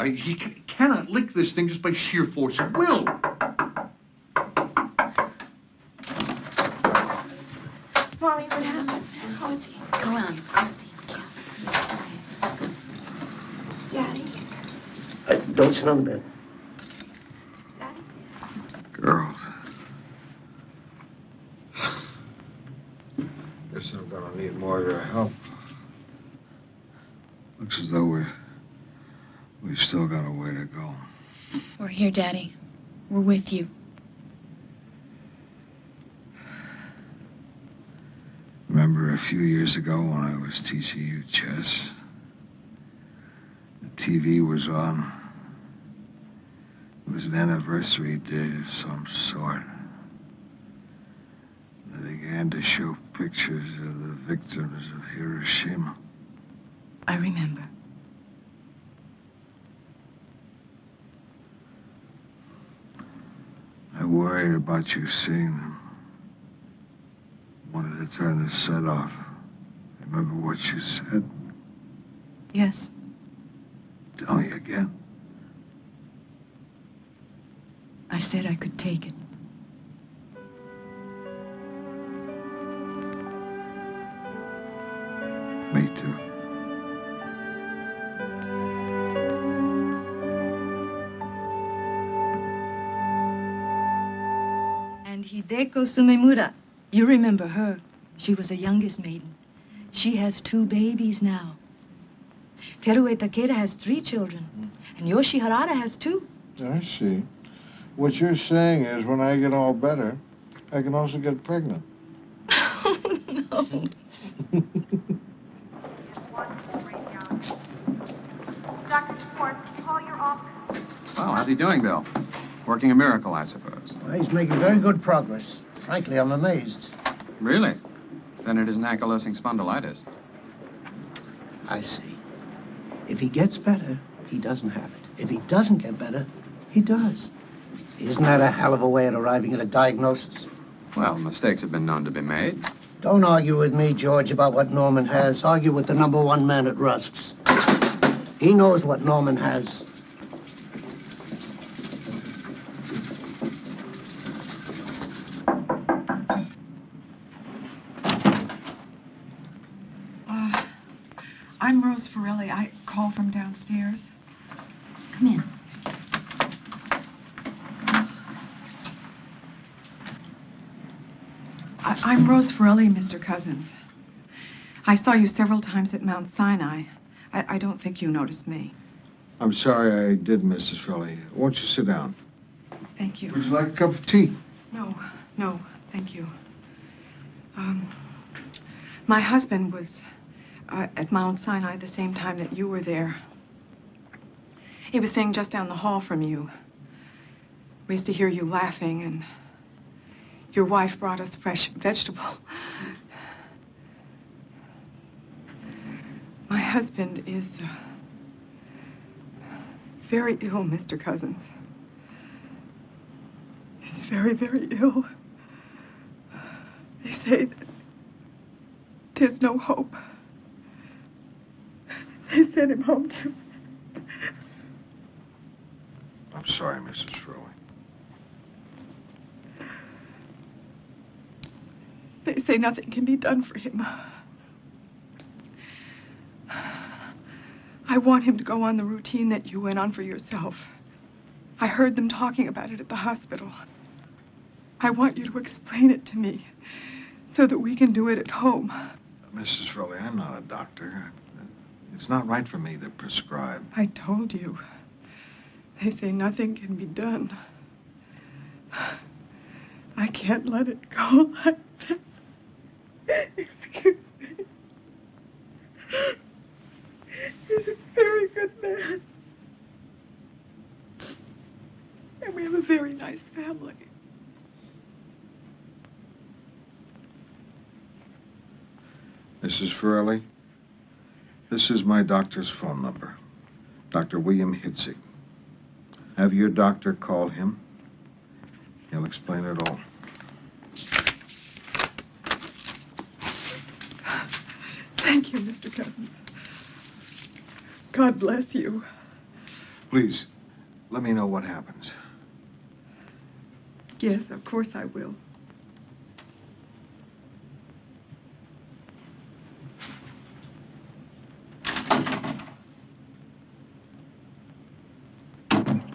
He cannot lick this thing just by sheer force of will. Mommy, what happened? How is he? Go on, go see him, Cal. Daddy. Don't sit on the bed. Girls. Guess I'm gonna need more of your help. Looks as though we've still got a way to go. We're here, Daddy. We're with you. Remember a few years ago when I was teaching you chess? The TV was on. It was an anniversary day of some sort. They began to show pictures of the victims of Hiroshima. I remember. I worried about you seeing them. Wanted to turn the set off. Remember what you said? Yes. Tell me again. I said I could take it. Me too. And Hideko Sumemura. You remember her. She was the youngest maiden. She has 2 babies now. Terue Takeda has 3 children. And Yoshi Harada has 2. I see. What you're saying is when I get all better, I can also get pregnant. Oh, no. Dr. Schwartz, call your office. Well, how's he doing, Bill? Working a miracle, I suppose. Well, he's making very good progress. Frankly, I'm amazed. Really? Then it isn't ankylosing spondylitis. I see. If he gets better, he doesn't have it. If he doesn't get better, he does. Isn't that a hell of a way of arriving at a diagnosis? Well, mistakes have been known to be made. Don't argue with me, George, about what Norman has. Argue with the #1 man at Rusk's. He knows what Norman has. I'm Rose Farrelly. I call from downstairs. Come in. I'm Rose Farrelly, Mr. Cousins. I saw you several times at Mount Sinai. I don't think you noticed me. I'm sorry I did, Mrs. Frelly. Won't you sit down? Thank you. Would you like a cup of tea? No, thank you. My husband was at Mount Sinai the same time that you were there. He was staying just down the hall from you. We used to hear you laughing, and your wife brought us fresh vegetable. My husband is very ill, Mr. Cousins. He's very, very ill. say that there's no hope. They sent him home too. I'm sorry, Mrs. Furley. They say nothing can be done for him. I want him to go on the routine that you went on for yourself. I heard them talking about it at the hospital. I want you to explain it to me so that we can do it at home. Mrs. Furley, I'm not a doctor. It's not right for me to prescribe. I told you. They say nothing can be done. I can't let it go like that. Excuse me. He's a very good man. And we have a very nice family. Mrs. Furley, this is my doctor's phone number. Dr. William Hitzig. Have your doctor call him. He'll explain it all. Thank you, Mr. Cousins. God bless you. Please, let me know what happens. Yes, of course I will.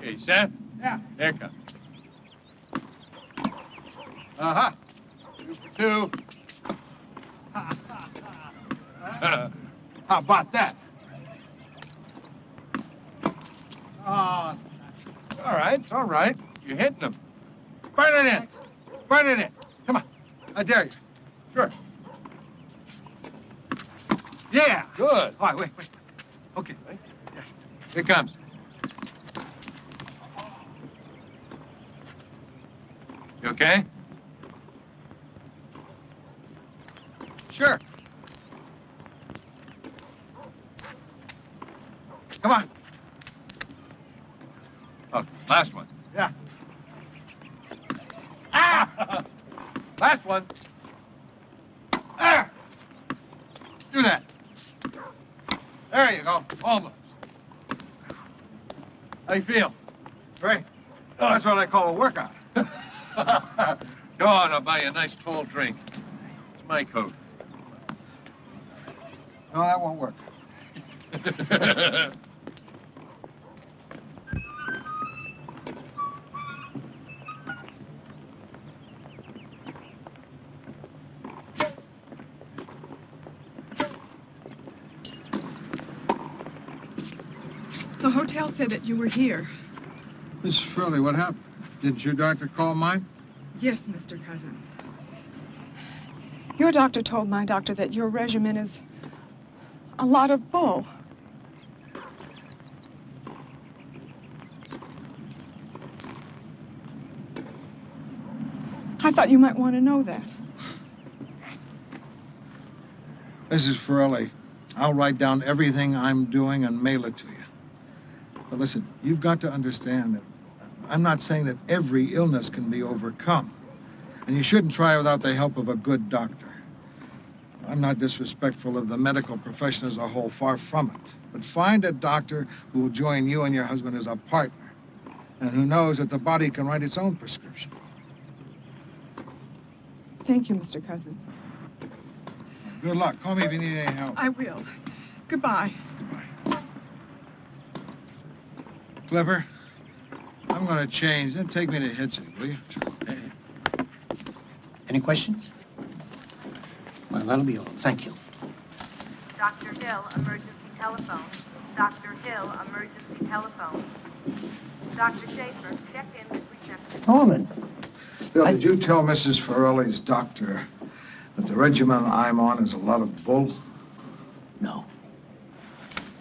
Hey, Seth? Yeah. Here it comes. Uh-huh. 2 for 2. How about that? All right, it's all right. You're hitting them. Burn it in. Burn it in. Come on. I dare you. Sure. Yeah. Good. All right, wait. Okay. Yeah. Here it comes. You okay? Sure. Come on. Oh, last one. Yeah. Ah! Last one. There. Do that. There you go. Almost. How you feel? Great. Oh, that's what I call a workout. Go on, I'll buy you a nice tall drink. It's my coat. No, that won't work. The hotel said that you were here. Miss Furley, what happened? Did your doctor call mine? Yes, Mr. Cousins. Your doctor told my doctor that your regimen is a lot of bull. I thought you might want to know that. Mrs. Furley, I'll write down everything I'm doing and mail it to you. But listen, you've got to understand that I'm not saying that every illness can be overcome. And you shouldn't try without the help of a good doctor. I'm not disrespectful of the medical profession as a whole, far from it. But find a doctor who will join you and your husband as a partner, and who knows that the body can write its own prescription. Thank you, Mr. Cousins. Good luck. Call me if you need any help. I will. Goodbye. Clipper, I'm going to change. Then take me to Hitzig, will you? Any questions? Well, that'll be all. Thank you. Dr. Hill, emergency telephone. Dr. Hill, emergency telephone. Dr. Schaefer, check in with reception. Norman. Bill, did you tell Mrs. Farrelly's doctor that the regimen I'm on is a lot of bull? No.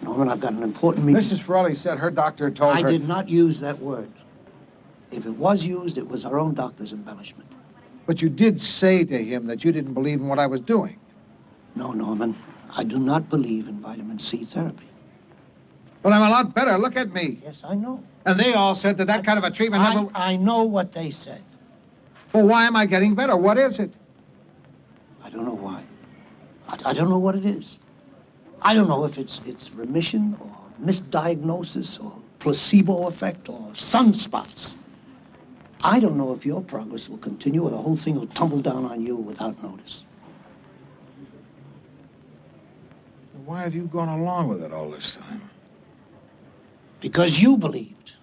Norman, I've got an important meeting. Mrs. Farrelly said her doctor told her... I did not use that word. If it was used, it was her own doctor's embellishment. But you did say to him that you didn't believe in what I was doing. No, Norman. I do not believe in vitamin C therapy. But I'm a lot better. Look at me. Yes, I know. And they all said that kind of a treatment never... I know what they said. Well, why am I getting better? What is it? don't know why. I don't know what it is. I don't know if it's remission or misdiagnosis or placebo effect or sunspots. I don't know if your progress will continue or the whole thing will tumble down on you without notice. Why have you gone along with it all this time? Because you believed.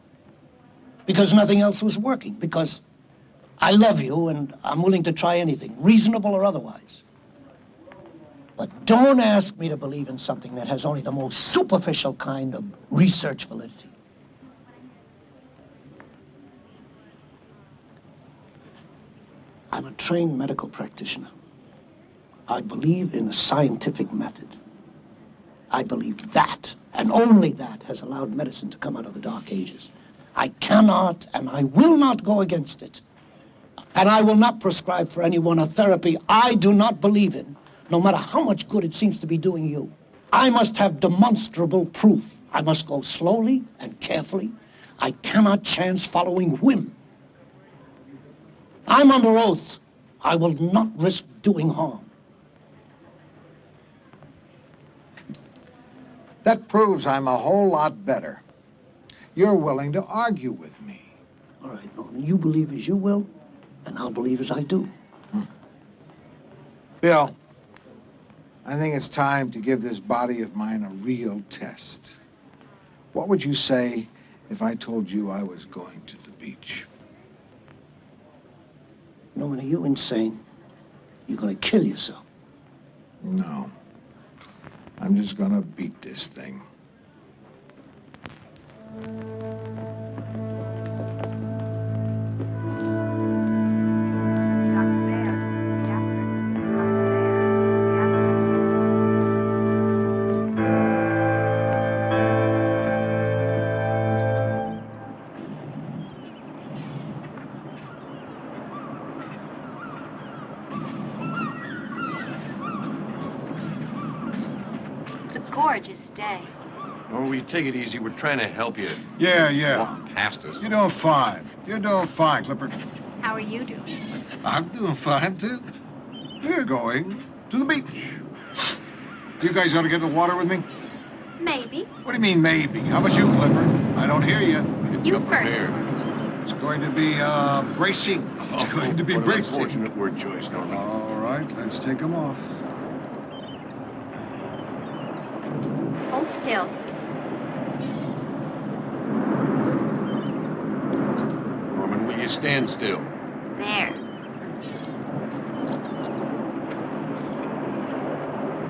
Because nothing else was working. Because I love you and I'm willing to try anything, reasonable or otherwise. But don't ask me to believe in something that has only the most superficial kind of research validity. I'm a trained medical practitioner. I believe in a scientific method. I believe that, and only that, has allowed medicine to come out of the Dark Ages. I cannot and I will not go against it. And I will not prescribe for anyone a therapy I do not believe in, no matter how much good it seems to be doing you. I must have demonstrable proof. I must go slowly and carefully. I cannot chance following whim. I'm under oath. I will not risk doing harm. That proves I'm a whole lot better. You're willing to argue with me. All right, Norman, you believe as you will, and I'll believe as I do. Bill, I think it's time to give this body of mine a real test. What would you say if I told you I was going to the beach? Norman, are you insane? You're going to kill yourself. No. I'm just going to beat this thing. Gorgeous day. Oh, will you take it easy? We're trying to help you. Yeah. Walk past us. You're doing fine. You're doing fine, Clipper. How are you doing? I'm doing fine, too. We're going to the beach. You guys ought to get in the water with me? Maybe. What do you mean, maybe? How about you, Clipper? I don't hear you. You first. It's going to be, bracing. It's going to be what bracing. An unfortunate word choice, Norman. All right, let's take them off. Hold still. Norman, will you stand still? There.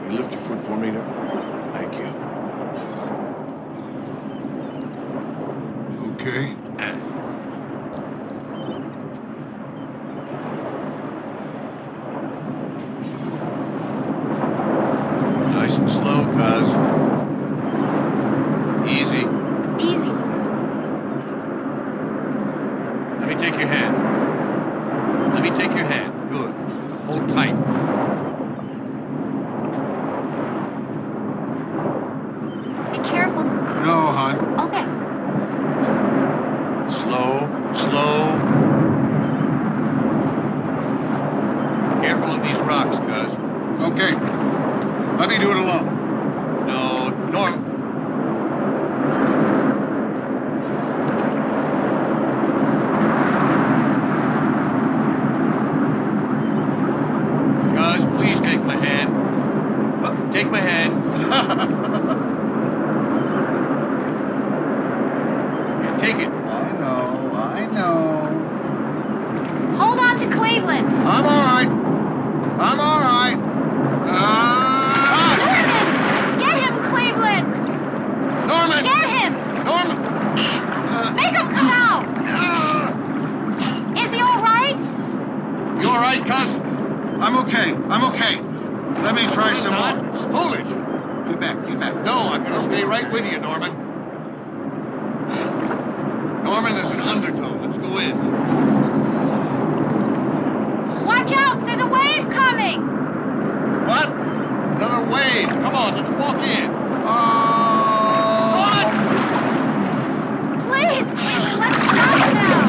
Will you lift your foot for me there? Thank you. Okay. Nice and slow, cuz. Easy. Easy. Let me take your hand. Let me take your hand. Good. Hold tight. Be careful. No, hon. Okay. Slow. Careful of these rocks, cuz. Okay. Let me do it alone. No, Norm. Guys, please take my hand. Take my hand. Yeah, take it. I know. Hold on to Cleveland. I'm all right. I'm all right. Norman! Get him, Cleveland! Norman! Get him! Norman! Make him come out! Is he all right? You all right, cousin? I'm okay. Let me try some more. It's foolish. Get back. No, I'm going to stay right with you, Norman. Norman, there's an undertow. Let's go in. Watch out! There's a wave coming! What? Another wave. Come on, let's walk in. Please, Cleveland, let's stop now!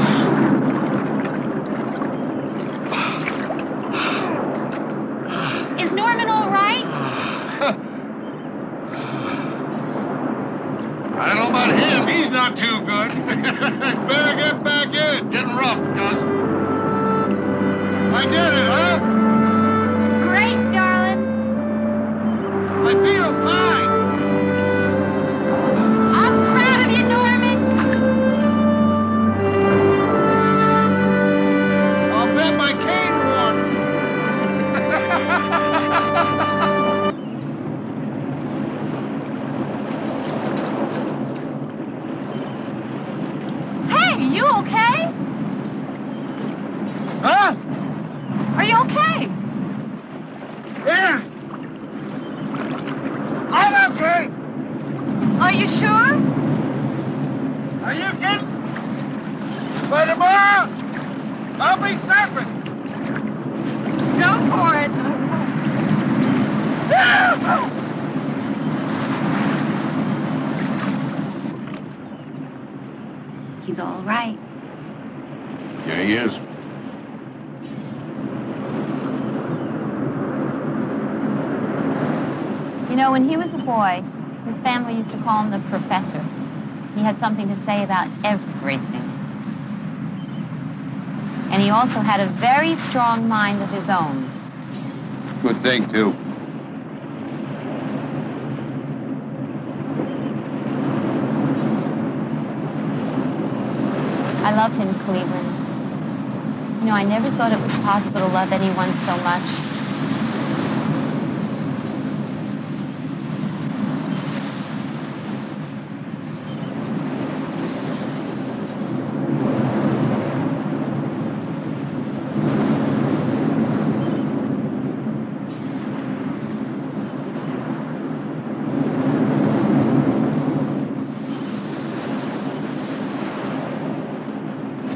not too good. Better get back in. Getting rough, Gus. I did it, huh? Great, darling. I feel fine. I'm proud of you, Norman. I'll bet my cane won. Hey, you okay? Huh? Are you okay? Yeah. I'm okay. Are you sure? Are you kidding? By tomorrow, I'll be surfing. Go for it. He's all right. Yeah, he is. You know, when he was a boy, his family used to call him the professor. He had something to say about everything. And he also had a very strong mind of his own. Good thing, too. I love him, Cleveland. You know, I never thought it was possible to love anyone so much.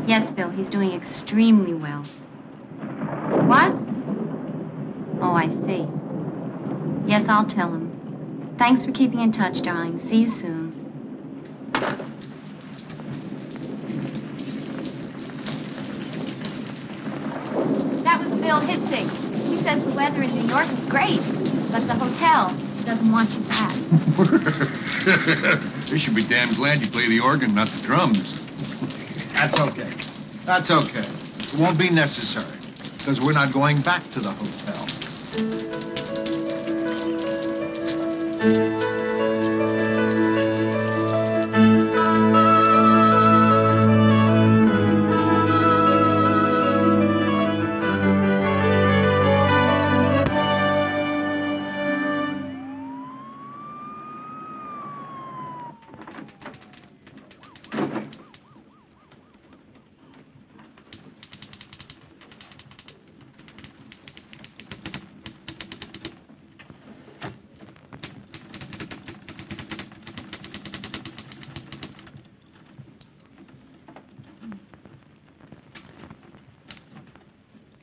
Yes, Bill, he's doing extremely well. What? Oh, I see. Yes, I'll tell him. Thanks for keeping in touch, darling. See you soon. That was Bill Hipsig. He says the weather in New York is great, but the hotel doesn't want you back. They should be damn glad you play the organ, not the drums. That's okay. That's okay. It won't be necessary, because we're not going back to the hotel.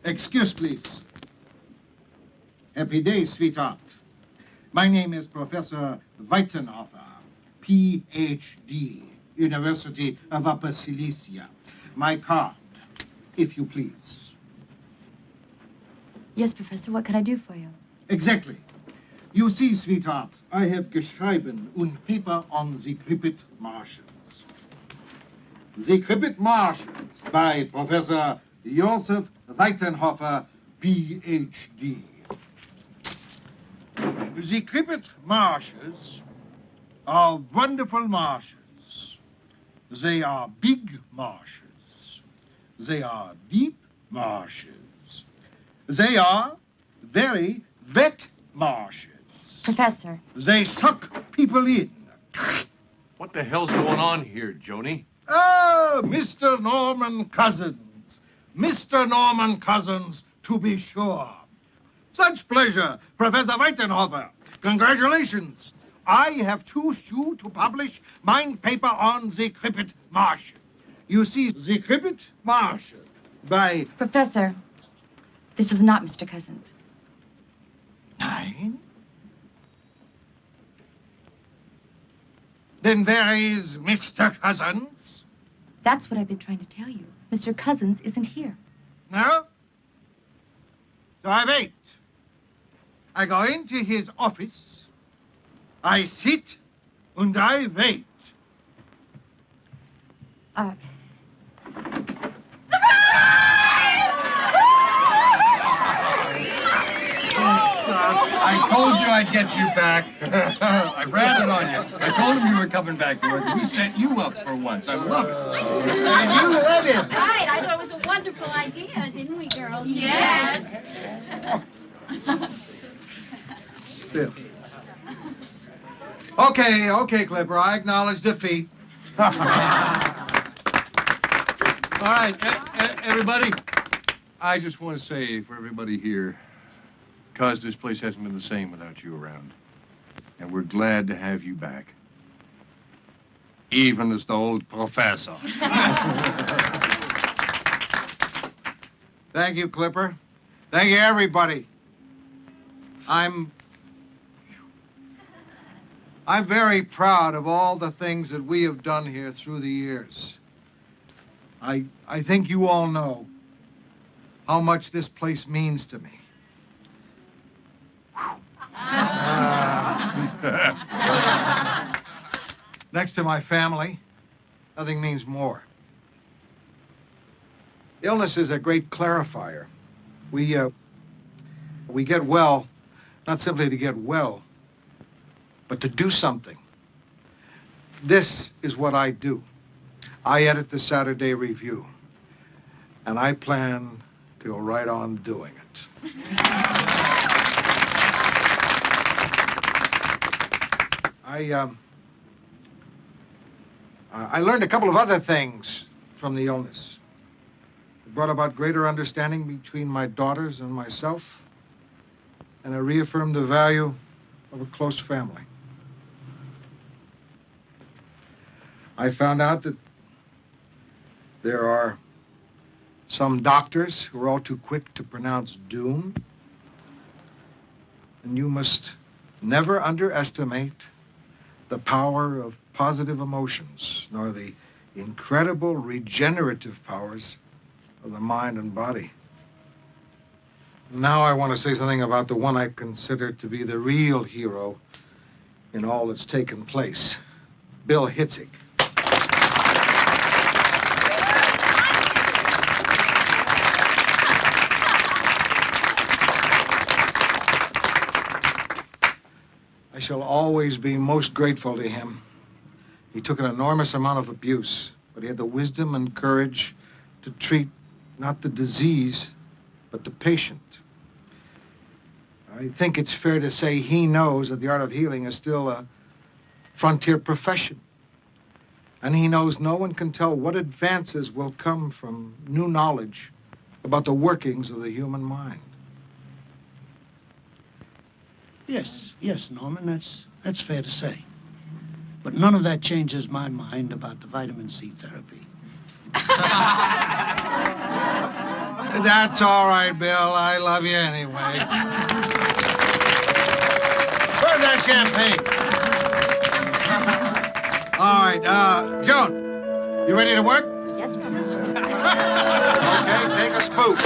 Excuse, please. Happy day, sweetheart. My name is Professor Weizenhofer, Ph.D., University of Upper Silesia. My card, if you please. Yes, Professor, what could I do for you? Exactly. You see, sweetheart, I have geschrieben un paper on the Krippit Marshes. The Krippit Marshes by Professor Joseph Weizenhofer, Ph.D. The Krippit Marshes are wonderful marshes. They are big marshes. They are deep marshes. They are very wet marshes. Professor. They suck people in. What the hell's going on here, Joni? Oh, Mr. Norman Cousins. Mr. Norman Cousins, to be sure. Such pleasure, Professor Weizenhofer. Congratulations. I have chosen you to publish my paper on the Krippit Marsh. You see, the Krippit Marsh by... Professor, this is not Mr. Cousins. Nine? Then where is Mr. Cousins? That's what I've been trying to tell you. Mr. Cousins isn't here. No? So I wait. I go into his office. I sit and I wait. I told you I'd get you back. I ran it on you. I told him you were coming back to work. We set you up for once. I love it. And you let him. Right, I thought it was a wonderful idea, didn't we, girls? Yes. Bill. Okay, Clipper. I acknowledge defeat. All right, everybody. I just want to say for everybody here, because this place hasn't been the same without you around. And we're glad to have you back. Even as the old professor. Thank you, Clipper. Thank you, everybody. I'm very proud of all the things that we have done here through the years. I think you all know how much this place means to me. Next to my family, nothing means more. Illness is a great clarifier. We get well, not simply to get well, but to do something. This is what I do. I edit the Saturday Review, and I plan to go right on doing it. I learned a couple of other things from the illness. It brought about greater understanding between my daughters and myself, and it reaffirmed the value of a close family. I found out that there are some doctors who are all too quick to pronounce doom, and you must never underestimate the power of positive emotions, nor the incredible regenerative powers of the mind and body. Now I want to say something about the one I consider to be the real hero in all that's taken place, Bill Hitzig. I shall always be most grateful to him. He took an enormous amount of abuse, but he had the wisdom and courage to treat not the disease, but the patient. I think it's fair to say he knows that the art of healing is still a frontier profession. And he knows no one can tell what advances will come from new knowledge about the workings of the human mind. Yes, Norman, that's fair to say. But none of that changes my mind about the vitamin C therapy. That's all right, Bill. I love you anyway. Where's that champagne? All right, Joan, you ready to work? Yes, sir. Okay, take a spoon.